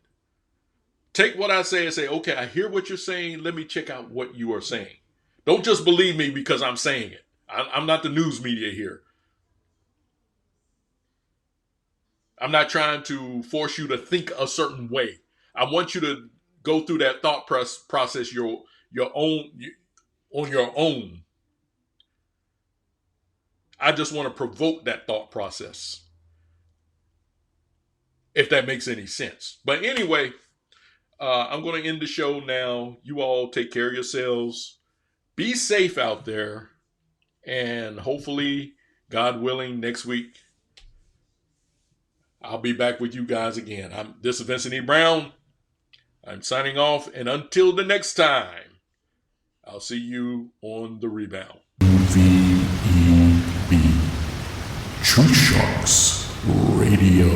Take what I say and say, okay, I hear what you're saying. Let me check out what you are saying. Don't just believe me because I'm saying it. I'm not the news media here. I'm not trying to force you to think a certain way. I want you to go through that thought process on your own. I just want to provoke that thought process. If that makes any sense. But anyway, I'm going to end the show now. You all take care of yourselves. Be safe out there. And hopefully, God willing, next week, I'll be back with you guys again. This is Vincent E. Brown. I'm signing off. And until the next time, I'll see you on the rebound. The Truthsharks Radio.